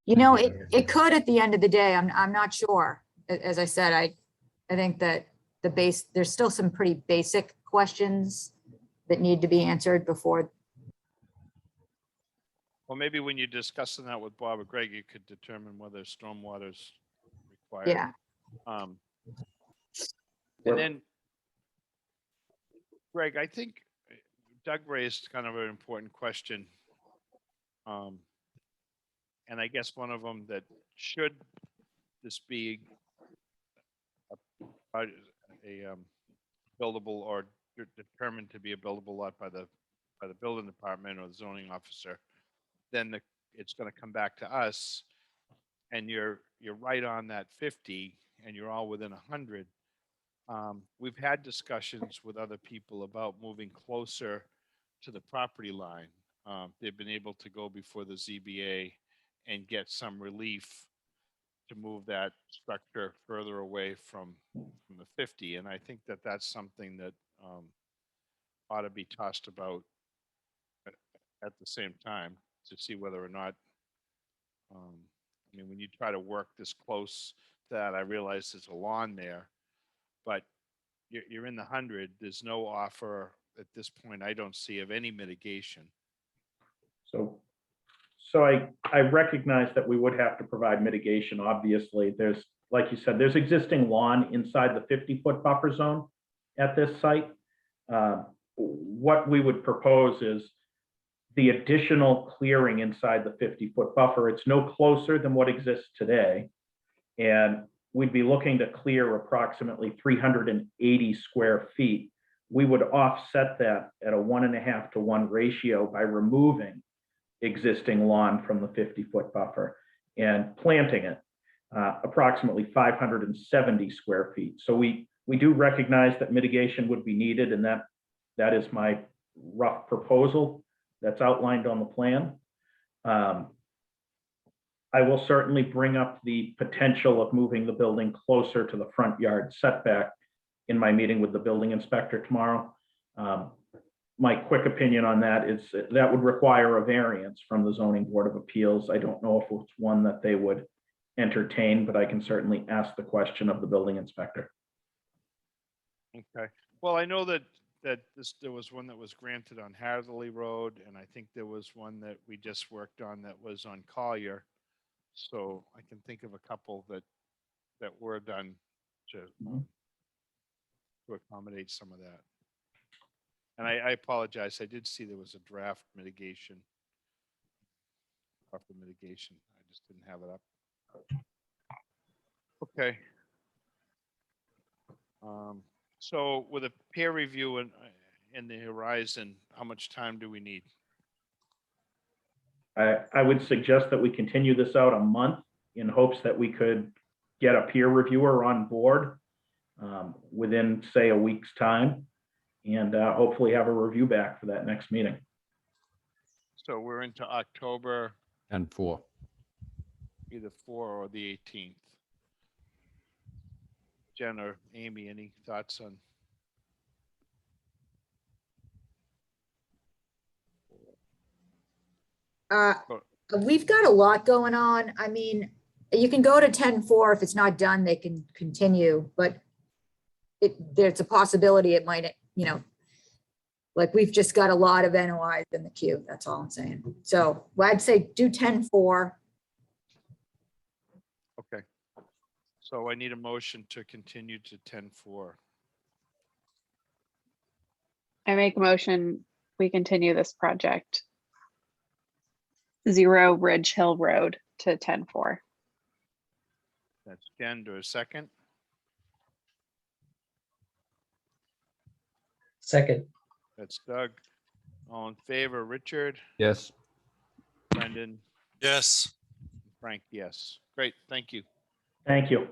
You know, it could at the end of the day. I'm not sure. As I said, I think that there's still some pretty basic questions that need to be answered before. Well, maybe when you're discussing that with Bob or Greg, you could determine whether stormwater's required. Yeah. And then, Greg, I think Doug raised kind of an important question. And I guess one of them that should this be a buildable or determined to be a buildable lot by the building department or the zoning officer, then it's going to come back to us. And you're right on that 50, and you're all within 100. We've had discussions with other people about moving closer to the property line. They've been able to go before the ZBA and get some relief to move that structure further away from the 50. And I think that that's something that ought to be tossed about at the same time to see whether or not, I mean, when you try to work this close to that, I realize there's a lawn there, but you're in the 100. There's no offer at this point, I don't see, of any mitigation. So I recognize that we would have to provide mitigation. Obviously, there's, like you said, there's existing lawn inside the 50-foot buffer zone at this site. What we would propose is the additional clearing inside the 50-foot buffer. It's no closer than what exists today. And we'd be looking to clear approximately 380 square feet. We would offset that at a 1.5 to 1 ratio by removing existing lawn from the 50-foot buffer and planting it approximately 570 square feet. So we do recognize that mitigation would be needed, and that is my rough proposal that's outlined on the plan. I will certainly bring up the potential of moving the building closer to the front yard setback in my meeting with the building inspector tomorrow. My quick opinion on that is that would require a variance from the Zoning Board of Appeals. I don't know if it's one that they would entertain, but I can certainly ask the question of the building inspector. Okay. Well, I know that there was one that was granted on Hatherley Road, and I think there was one that we just worked on that was on Collier. So I can think of a couple that were done to accommodate some of that. And I apologize. I did see there was a draft mitigation. Buffer mitigation. I just didn't have it up. Okay. So with a peer review in the horizon, how much time do we need? I would suggest that we continue this out a month in hopes that we could get a peer reviewer on board within, say, a week's time, and hopefully have a review back for that next meeting. So we're into October. And 4. Either 4 or the 18th. Jen or Amy, any thoughts on? We've got a lot going on. I mean, you can go to 10-4. If it's not done, they can continue, but there's a possibility it might, you know, like we've just got a lot of NOIs in the queue. That's all I'm saying. So I'd say do 10-4. Okay. So I need a motion to continue to 10-4. I make a motion, we continue this project. 0 Ridge Hill Road to 10-4. That's Jen. Do a second. Second. That's Doug. All in favor, Richard, Yes. Brendan, Yes. Frank, yes. Great, thank you. Thank you.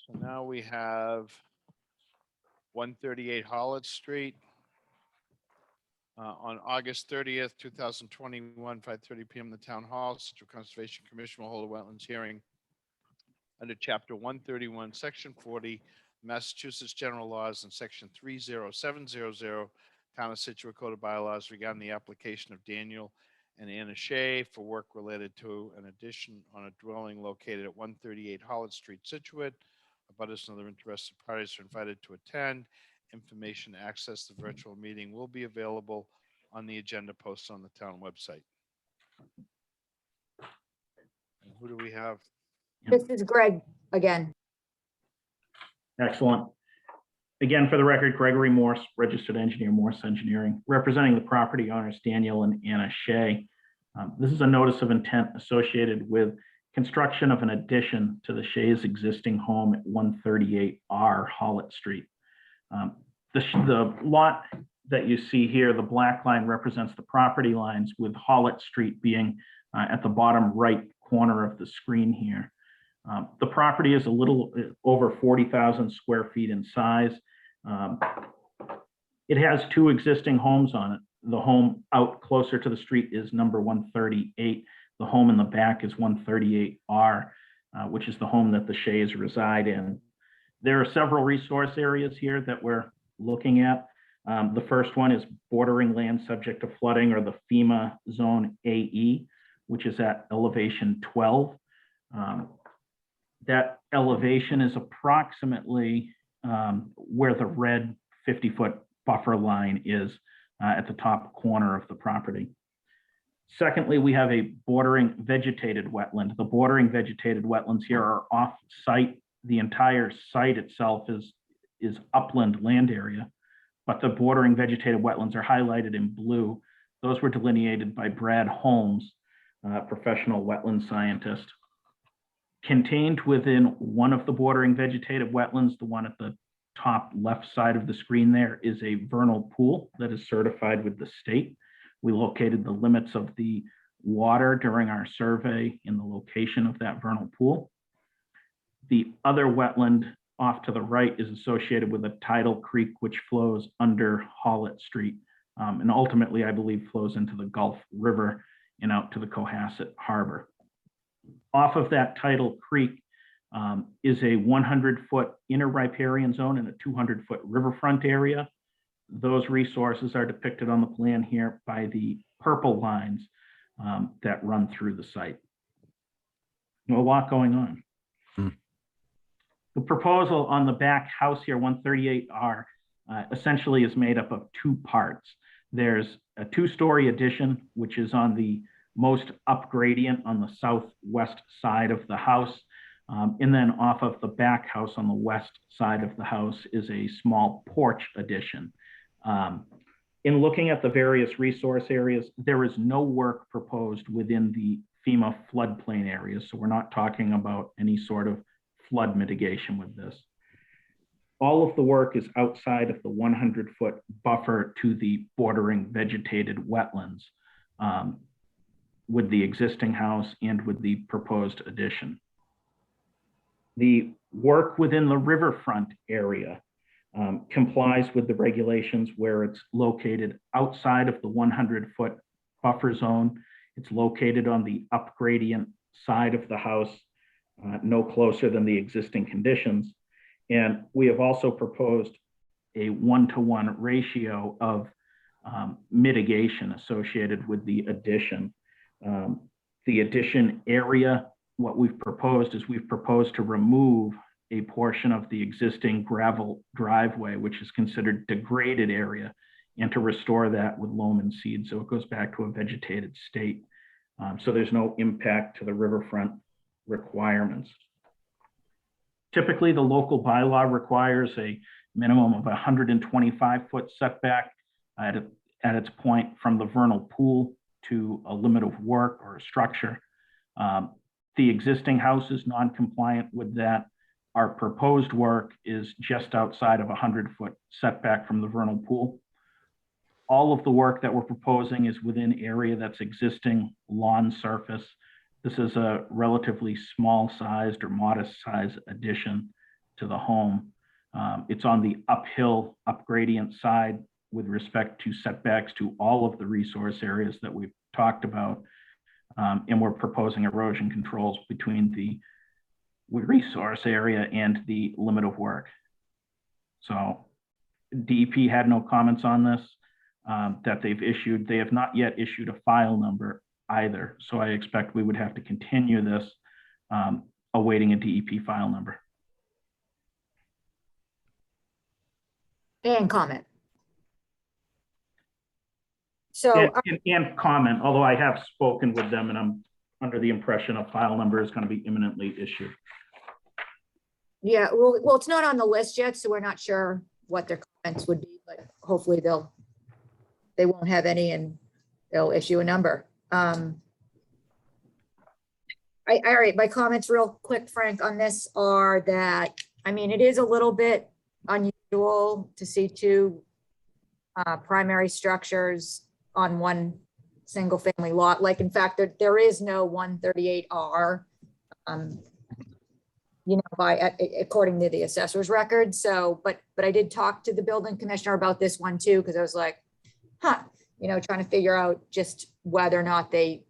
So now we have 138 Hollitt Street. On August 30th, 2021, 5:30 PM in the Town Hall, Situate Conservation Commission will hold a wetlands hearing under Chapter 131, Section 40, Massachusetts General Laws, and Section 30700, Town of Situate Code of Bylaws regarding the application of Daniel and Anna Shea for work related to an addition on a dwelling located at 138 Hollitt Street, Situate. Abutters and other interested parties are invited to attend. Information to access the virtual meeting will be available on the agenda posted on the town website. And who do we have? This is Greg again. Excellent. Again, for the record, Gregory Morse, registered engineer, Morse Engineering, representing the property owners, Daniel and Anna Shea. This is a notice of intent associated with construction of an addition to the Shea's existing home at 138R Hollitt Street. The lot that you see here, the black line represents the property lines, with Hollitt Street being at the bottom right corner of the screen here. The property is a little over 40,000 square feet in size. It has two existing homes on it. The home out closer to the street is number 138. The home in the back is 138R, which is the home that the Sheas reside in. There are several resource areas here that we're looking at. The first one is bordering land subject to flooding, or the FEMA Zone AE, which is at elevation 12. That elevation is approximately where the red 50-foot buffer line is at the top corner of the property. Secondly, we have a bordering vegetated wetland. The bordering vegetated wetlands here are off-site. The entire site itself is upland land area, but the bordering vegetated wetlands are highlighted in blue. Those were delineated by Brad Holmes, professional wetland scientist. Contained within one of the bordering vegetated wetlands, the one at the top left side of the screen there, is a vernal pool that is certified with the state. We located the limits of the water during our survey in the location of that vernal pool. The other wetland off to the right is associated with a tidal creek which flows under Hollitt Street, and ultimately, I believe, flows into the Gulf River and out to the Cohasset Harbor. Off of that tidal creek is a 100-foot inner riparian zone and a 200-foot riverfront area. Those resources are depicted on the plan here by the purple lines that run through the site. A lot going on. The proposal on the back house here, 138R, essentially is made up of two parts. There's a two-story addition, which is on the most up gradient on the southwest side of the house. And then off of the back house on the west side of the house is a small porch addition. In looking at the various resource areas, there is no work proposed within the FEMA floodplain areas. So we're not talking about any sort of flood mitigation with this. All of the work is outside of the 100-foot buffer to the bordering vegetated wetlands, with the existing house and with the proposed addition. The work within the riverfront area complies with the regulations where it's located outside of the 100-foot buffer zone. It's located on the up gradient side of the house, no closer than the existing conditions. And we have also proposed a 1-to-1 ratio of mitigation associated with the addition. The addition area, what we've proposed is we've proposed to remove a portion of the existing gravel driveway, which is considered degraded area, and to restore that with loam and seed. So it goes back to a vegetated state. So there's no impact to the riverfront requirements. Typically, the local bylaw requires a minimum of 125-foot setback at its point from the vernal pool to a limit of work or a structure. The existing house is non-compliant with that. Our proposed work is just outside of a 100-foot setback from the vernal pool. All of the work that we're proposing is within area that's existing lawn surface. This is a relatively small sized or modest size addition. to the home. It's on the uphill, upgradient side with respect to setbacks to all of the resource areas that we've talked about. And we're proposing erosion controls between the resource area and the limit of work. So DEP had no comments on this that they've issued. They have not yet issued a file number either. So I expect we would have to continue this awaiting a DEP file number. And comment. So, And comment, although I have spoken with them and I'm under the impression a file number is going to be imminently issued. yeah, well, it's not on the list yet, so we're not sure what their comments would be, but hopefully they won't have any and they'll issue a number. All right, my comments real quick, Frank, on this are that, I mean, it is a little bit unusual to see two primary structures on one single family lot. Like, in fact, there is no 138R, you know, according to the assessor's record. So, but I did talk to the building commissioner about this one too, because I was like, you know, trying to figure out just whether or not they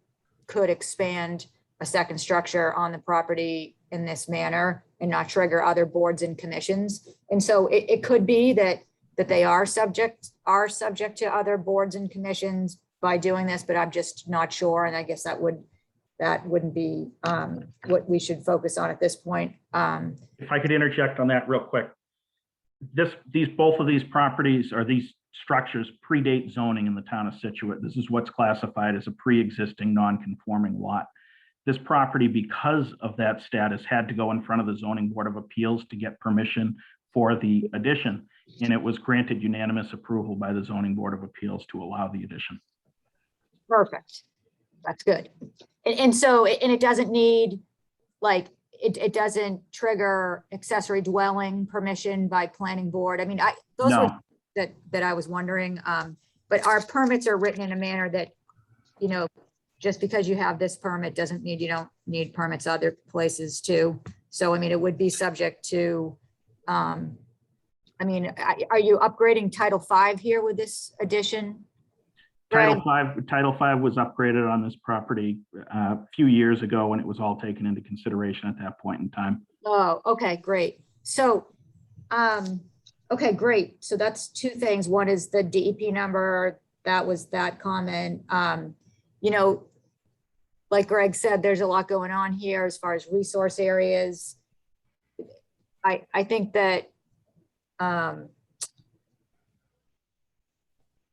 could expand a second structure on the property in this manner and not trigger other boards and commissions. And so it could be that they are subject to other boards and commissions by doing this, but I'm just not sure. And I guess that wouldn't be what we should focus on at this point. If I could interject on that real quick. Both of these properties or these structures predate zoning in the town of Scituate. This is what's classified as a pre-existing non-conforming lot. This property, because of that status, had to go in front of the Zoning Board of Appeals to get permission for the addition. And it was granted unanimous approval by the Zoning Board of Appeals to allow the addition. Perfect. That's good. And so, and it doesn't need, like, it doesn't trigger accessory dwelling permission by planning board. I mean, those No. were that I was wondering. But our permits are written in a manner that, you know, just because you have this permit doesn't mean you don't need permits other places too. So, I mean, it would be subject to, I mean, are you upgrading Title V here with this addition? Title V was upgraded on this property a few years ago when it was all taken into consideration at that point in time. Oh, okay, great. So, okay, great. So that's two things. One is the DEP number. That was that comment. You know, like Greg said, there's a lot going on here as far as resource areas. I think that,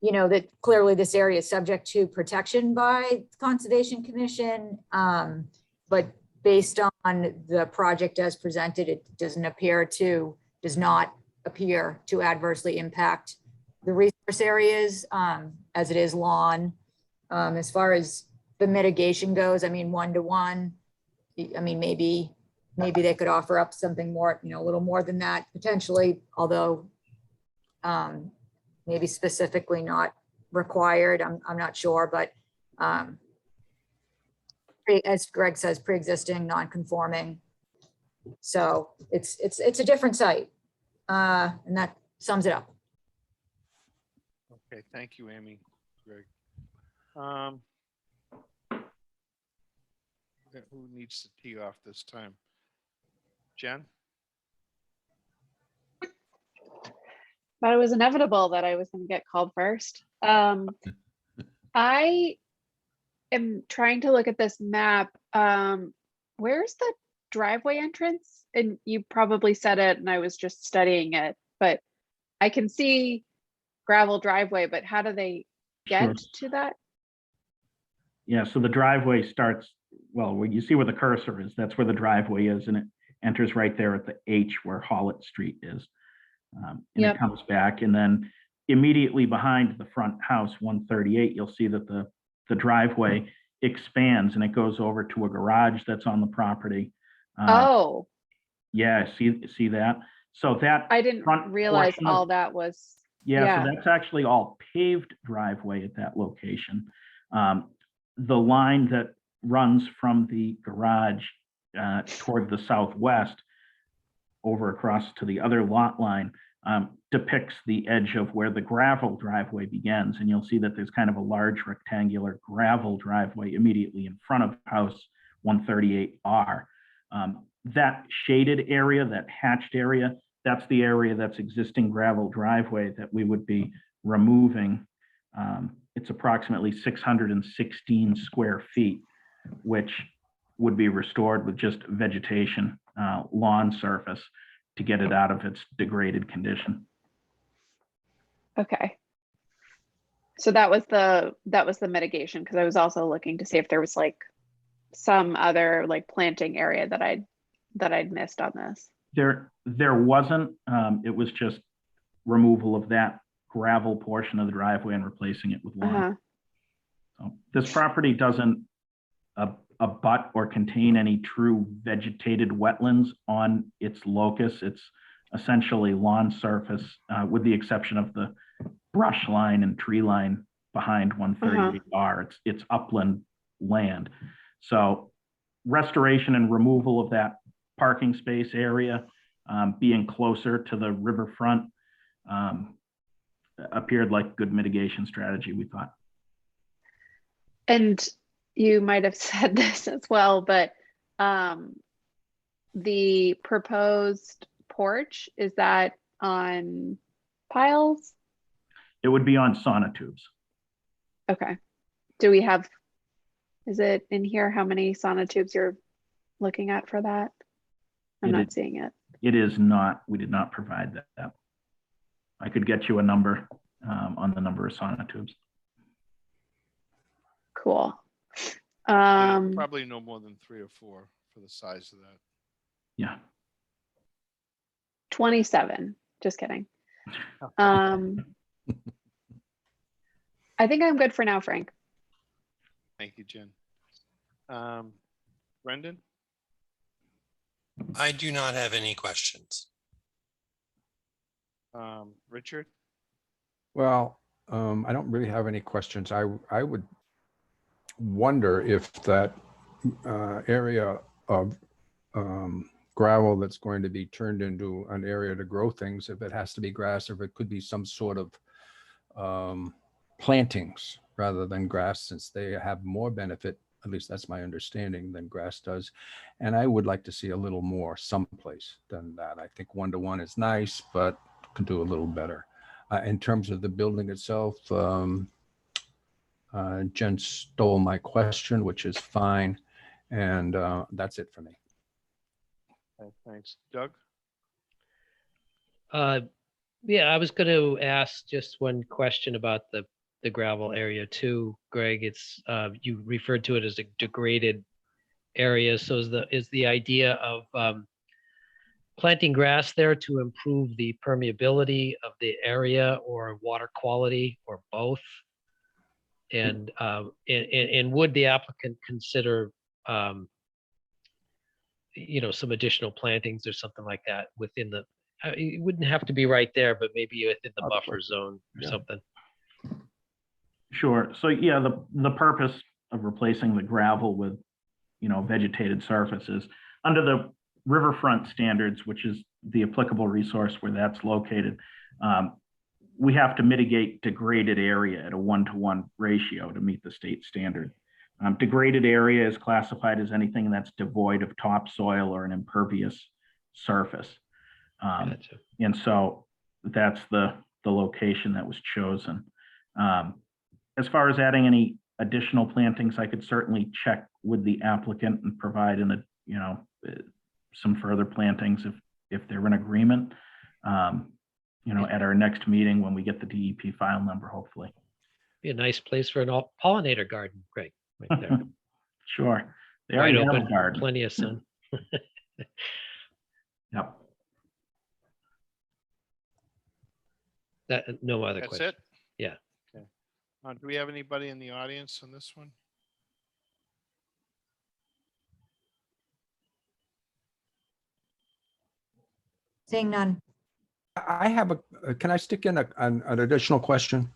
you know, that clearly this area is subject to protection by Conservation Commission. But based on the project as presented, it does not appear to adversely impact the resource areas as it is lawn. As far as the mitigation goes, I mean, 1-to-1, I mean, maybe they could offer up something more, you know, a little more than that potentially, although maybe specifically not required. I'm not sure, but as Greg says, pre-existing, non-conforming. So it's a different site, and that sums it up. Okay, thank you, Amy. Greg. Who needs to tee off this time? Jen? But it was inevitable that I was going to get called first. I am trying to look at this map. Where's the driveway entrance? And you probably said it and I was just studying it, but I can see gravel driveway, but how do they get to that? Yeah, so the driveway starts, well, when you see where the cursor is, that's where the driveway is, and it enters right there at the H where Hollett Street is. And it comes back, and then immediately behind the front house, 138, you'll see that the driveway expands and it goes over to a garage that's on the property. Oh. Yeah, see that? So that I didn't realize all that was. Yeah, so that's actually all paved driveway at that location. The line that runs from the garage toward the southwest over across to the other lot line depicts the edge of where the gravel driveway begins. And you'll see that there's kind of a large rectangular gravel driveway immediately in front of house 138R. That shaded area, that hatched area, that's the area that's existing gravel driveway that we would be removing. It's approximately 616 square feet, which would be restored with just vegetation, lawn surface to get it out of its degraded condition. Okay. So that was the mitigation, because I was also looking to see if there was like some other like planting area that I'd missed on this. There wasn't. It was just removal of that gravel portion of the driveway and replacing it with lawn. So this property doesn't abut or contain any true vegetated wetlands on its locus. It's essentially lawn surface, with the exception of the brush line and tree line behind 138R. It's upland land. So restoration and removal of that parking space area, being closer to the riverfront, appeared like good mitigation strategy, we thought. And you might have said this as well, but the proposed porch, is that on piles? It would be on sonotubes. Okay. Do we have, is it in here how many sonotubes you're looking at for that? I'm not seeing it. It is not. We did not provide that. I could get you a number on the number of sonotubes. Cool. Probably no more than 3 or 4 for the size of that. Yeah. 27. Just kidding. I think I'm good for now, Frank. Thank you, Jen. Brendan? I do not have any questions. Richard? Well, I don't really have any questions. I would wonder if that area of gravel that's going to be turned into an area to grow things, if it has to be grass, or if it could be some sort of plantings rather than grass, since they have more benefit, at least that's my understanding, than grass does. And I would like to see a little more someplace than that. I think 1-to-1 is nice, but could do a little better. In terms of the building itself, Jen stole my question, which is fine. And that's it for me. Okay, thanks. Doug? Yeah, I was going to ask just one question about the gravel area too, Greg. It's you referred to it as a degraded area. So is the idea of planting grass there to improve the permeability of the area, or water quality, or both? And would the applicant consider some additional plantings or something like that within the, it wouldn't have to be right there, but maybe within the buffer zone or something? Sure. So yeah, the purpose of replacing the gravel with, vegetated surfaces under the riverfront standards, which is the applicable resource where that's located, we have to mitigate degraded area at a 1-to-1 ratio to meet the state standard. Degraded area is classified as anything that's devoid of topsoil or an impervious surface. Gotcha. And so that's the location that was chosen. As far as adding any additional plantings, I could certainly check with the applicant and provide some further plantings if they're in agreement. At our next meeting when we get the DEP file number, hopefully. Be a nice place for an pollinator garden, Greg, right there. Sure. They Right already have open, a garden. plenty of sun. Yep. No other That's question. it? Yeah. Okay. Do we have anybody in the audience on this one? Seeing none. I have can I stick in an additional question?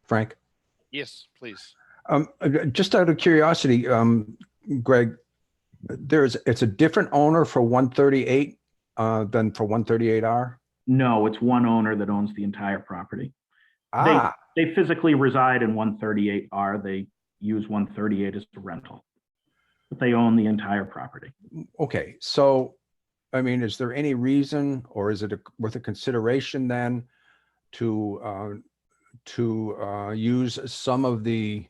Frank? Yes, please. Just out of curiosity, Greg, it's a different owner for 138 than for 138R? No, it's one owner that owns the entire property. Ah, They physically reside in 138R. They use 138 as a rental, but they own the entire property. okay. So, I mean, is there any reason, or is it worth a consideration then to use some of the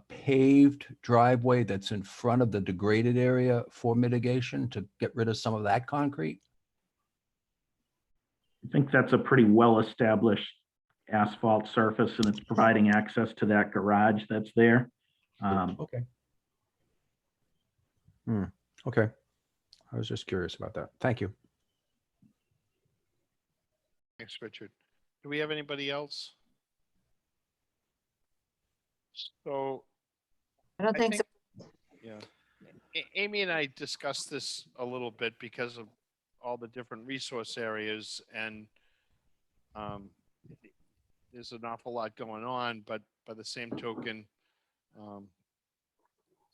paved driveway that's in front of the degraded area for mitigation to get rid of some of that concrete? I think that's a pretty well-established asphalt surface, and it's providing access to that garage that's there. Okay. Okay. I was just curious about that. Thank you. Thanks, Richard. Do we have anybody else? So, I don't I think so. yeah. Amy and I discussed this a little bit because of all the different resource areas, and there's an awful lot going on, but by the same token,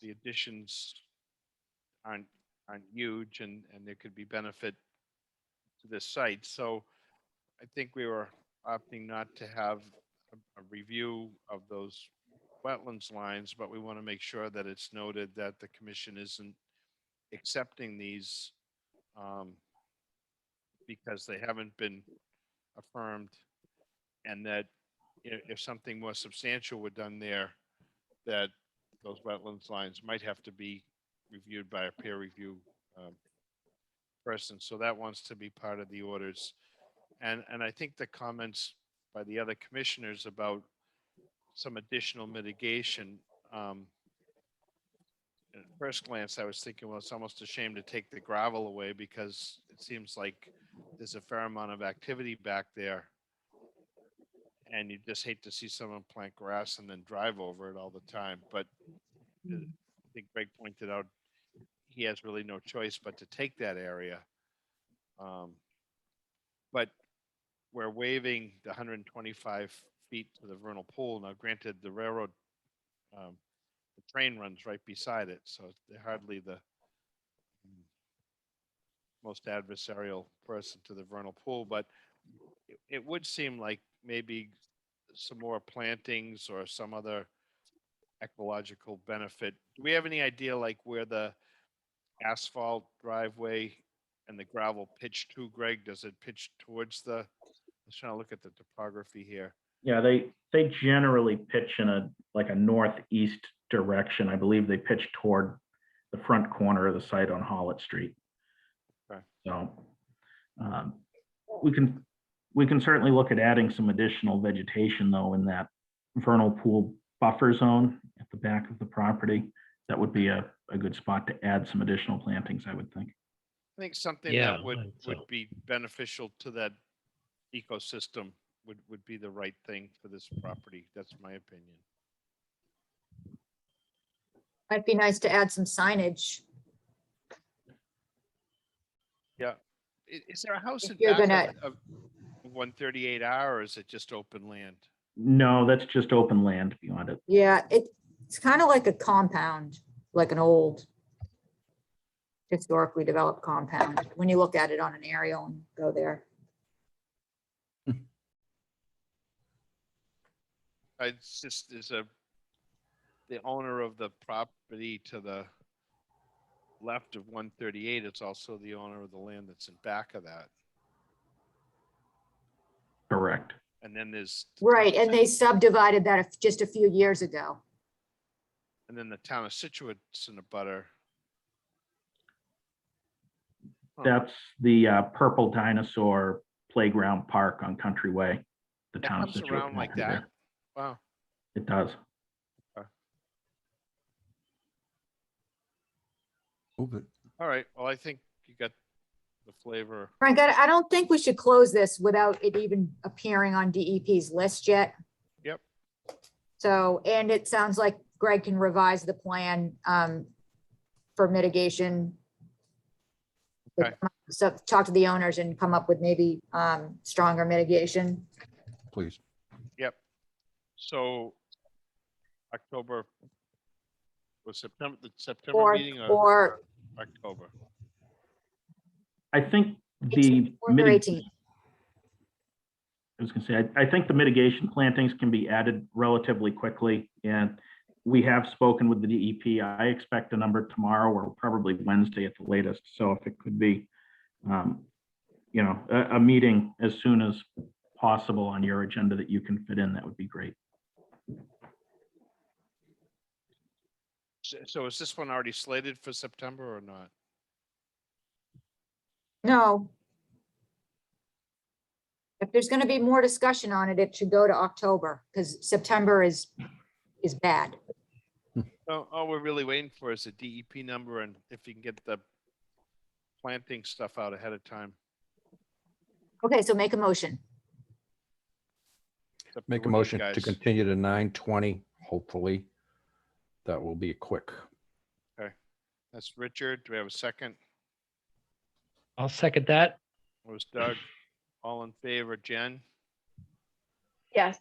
the additions aren't huge, and there could be benefit to this site. So I think we were opting not to have a review of those wetlands lines, but we want to make sure that it's noted that the commission isn't accepting these because they haven't been affirmed, and that if something more substantial were done there, that those wetlands lines might have to be reviewed by a peer review person. So that wants to be part of the orders. And I think the comments by the other commissioners about some additional mitigation, at first glance, I was thinking, well, it's almost a shame to take the gravel away because it seems like there's a fair amount of activity back there. And you just hate to see someone plant grass and then drive over it all the time. But I think Greg pointed out he has really no choice but to take that area. But we're waiving the 125 feet to the vernal pool. Now, granted, the railroad, the train runs right beside it, so they're hardly the most adversarial person to the vernal pool, but it would seem like maybe some more plantings or some other ecological benefit. Do we have any idea like where the asphalt driveway and the gravel pitch to, Greg? Does it pitch towards the, I'm trying to look at the topography here. Yeah, they generally pitch in a northeast direction. I believe they pitch toward the front corner of the site on Hollitt Street. Okay. So we can certainly look at adding some additional vegetation though in that vernal pool buffer zone at the back of the property. That would be a good spot to add some additional plantings, I would think. I think something Yeah, that would I think so. be beneficial to that ecosystem would be the right thing for this property. That's my opinion. Might be nice to add some signage. Yeah. Is there a house If in you're back of 138R, or is it just open land? No, that's just open land beyond it. Yeah, it's kind of like a compound, like an old historically developed compound, when you look at it on an aerial and go there. It's just, the owner of the property to the left of 138, it's also the owner of the land that's in back of that. Correct. And then there's. Right, and they subdivided that just a few years ago. And then the town of Scituate's in the butter. Huh. That's the Purple Dinosaur Playground Park on Country Way. The It town of comes Scituate around like connected that. there. Wow. It does. Move it. All right. Well, I think you got the flavor. Frank, I don't think we should close this without it even appearing on DEP's list yet. Yep. So, and it sounds like Greg can revise the plan for mitigation. Okay. So talk to the owners and come up with maybe stronger mitigation. Please. Yep. So October Was the September Or, meeting or October? I think 18th or 18th. I was gonna say, I think the mitigation plantings can be added relatively quickly, and we have spoken with the DEP. I expect a number tomorrow or probably Wednesday at the latest. So if it could be, you know, a meeting as soon as possible on your agenda that you can fit in, that would be great. So is this one already slated for September or not? No. If there's going to be more discussion on it, it should go to October because September is bad. Oh, all we're really waiting for is a DEP number and if you can get the planting stuff out ahead of time. Okay, so make a motion. It's up to Make a what you motion to guys- continue to 9/20, hopefully. That will be quick. That's Richard. Do we have a second? I'll second that. It was Doug. All in favor, Jen, Yes.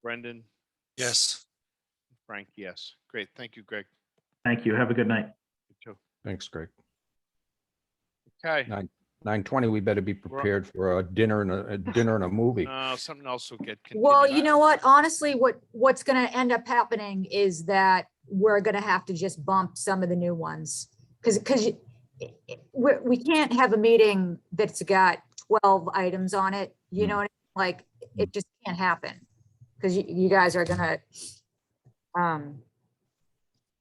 Brendan, Yes. Frank, yes. Great. Thank you, Greg. Thank you. Have a good night. You too. Thanks, Greg. Okay. 9/20, we better be prepared for a dinner and a movie. Something else will get continued. Well, you know what? Honestly, what's going to end up happening is that we're going to have to just bump some of the new ones because we can't have a meeting that's got 12 items on it. You know what I mean? Like it just can't happen because you guys are going to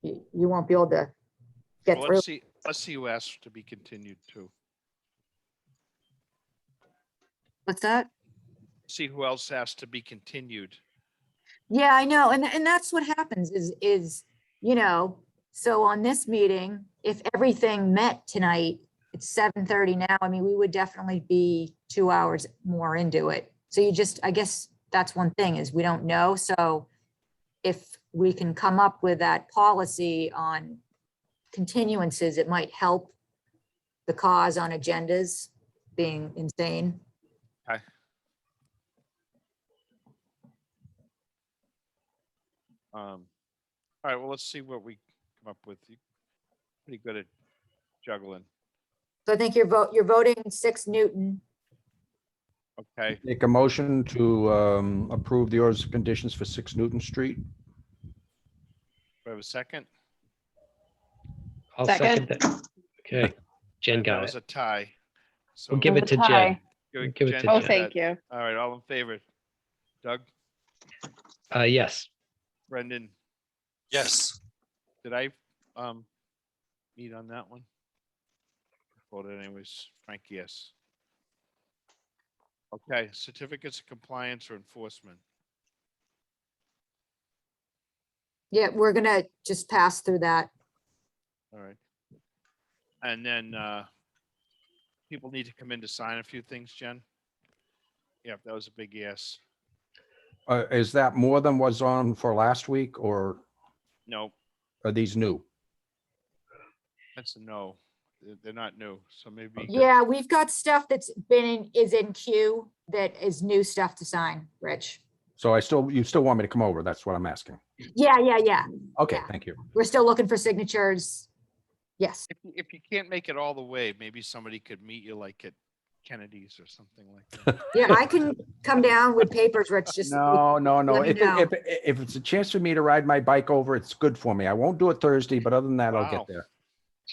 you won't be able to get Well, through. let's see who asked to be continued too. What's that? See who else has to be continued. Yeah, I know. And that's what happens is, you know, so on this meeting, if everything met tonight, it's 7:30 now. I mean, we would definitely be 2 hours more into it. So I guess that's one thing is we don't know. So if we can come up with that policy on continuances, it might help the cause on agendas being insane. Okay. All right, well, let's see what we come up with. You're pretty good at juggling. So I think you're voting 6 Newton. Okay, Make a motion to approve the orders of conditions for 6 Newton Street. we have a second. I'll Second. second that. Okay, Jen That got was it. a tie. So We'll give it to Jen. Tie. give give it to Oh, Jen. thank you. All right, all in favor. Doug, Yes. Brendan, Yes. did I meet on that one? Voted anyways. Frank, yes. Okay, certificates of compliance or enforcement. Yeah, we're gonna just pass through that. All right. And then people need to come in to sign a few things, Jen. Yeah, that was a big yes. Is that more than was on for last week, or No, are these new? that's a no. They're not new, so maybe. Yeah, we've got stuff that's is in queue that is new stuff to sign, Rich. So you still want me to come over? That's what I'm asking. Yeah. Okay, Yeah. thank you. We're still looking for signatures. Yes. If you can't make it all the way, maybe somebody could meet you like at Kennedy's or something like that. Yeah, I can come down with papers, Rich, just. No. let me know. If it's a chance for me to ride my bike over, it's good for me. I won't do it Thursday, but other than that, I'll Wow. get there.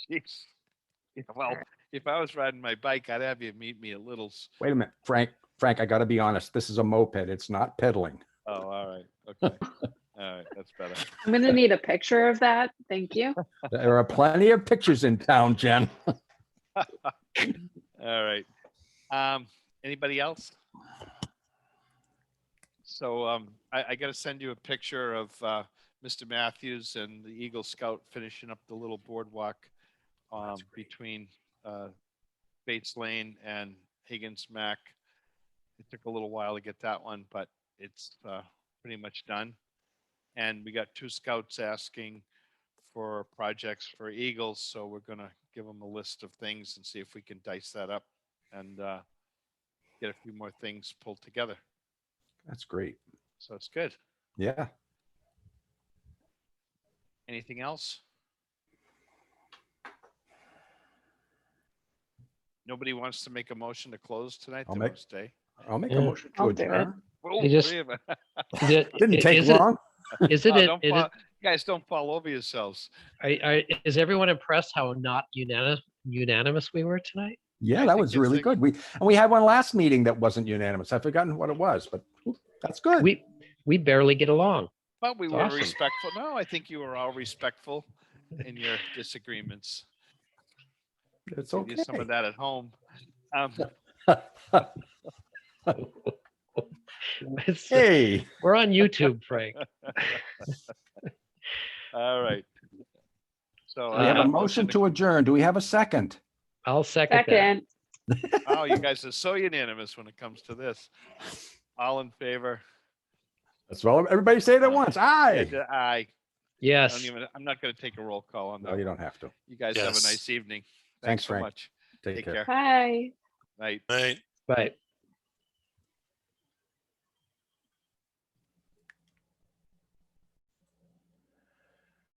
Jeez. Yeah, well, if I was riding my bike, I'd have you meet me at Little's. Wait a minute, Frank, I gotta be honest. This is a moped. It's not pedaling. Oh, all right. Okay. All right. That's better. I'm gonna need a picture of that. Thank you. There are plenty of pictures in town, Jen. All right. Anybody else? So I got to send you a picture of Mr. Matthews and the Eagle Scout finishing up the little boardwalk between Bates Lane and Higgins Mac. It took a little while to get that one, but it's pretty much done. And we got 2 scouts asking for projects for Eagles, so we're gonna give them a list of things and see if we can dice that up and get a few more things pulled together. That's great. So it's good. Yeah. Anything else? Nobody wants to make a motion to close tonight? I'll They make- want to stay? I'll make a Yeah. motion to I'll do it. adjourn. Oh, You just- three of us. Didn't take is it, long. is it, Oh, is don't it, fall- you guys don't fall over yourselves. is everyone impressed how not unanimous we were tonight? Yeah, I that think was it's really a- good. We had one last meeting that wasn't unanimous. I've forgotten what it was, but that's good. We barely get along. But we It's were awesome. respectful. No, I think you were all respectful in your disagreements. It's Give you okay. some of that at home. It's, Hey, we're on YouTube, Frank. All right. So we have a Uh, motion to adjourn. Do we have a second? I'll second that. Second, Oh, you guys are so unanimous when it comes to this. All in favor? That's well. Everybody say it at once. Aye. Aye. Yes. I'm not going to take a roll call on No, that. you don't have to. You guys have a Yes. nice evening. Thanks, so Frank. much. Take Take care. care. bye. Night. Right. Right.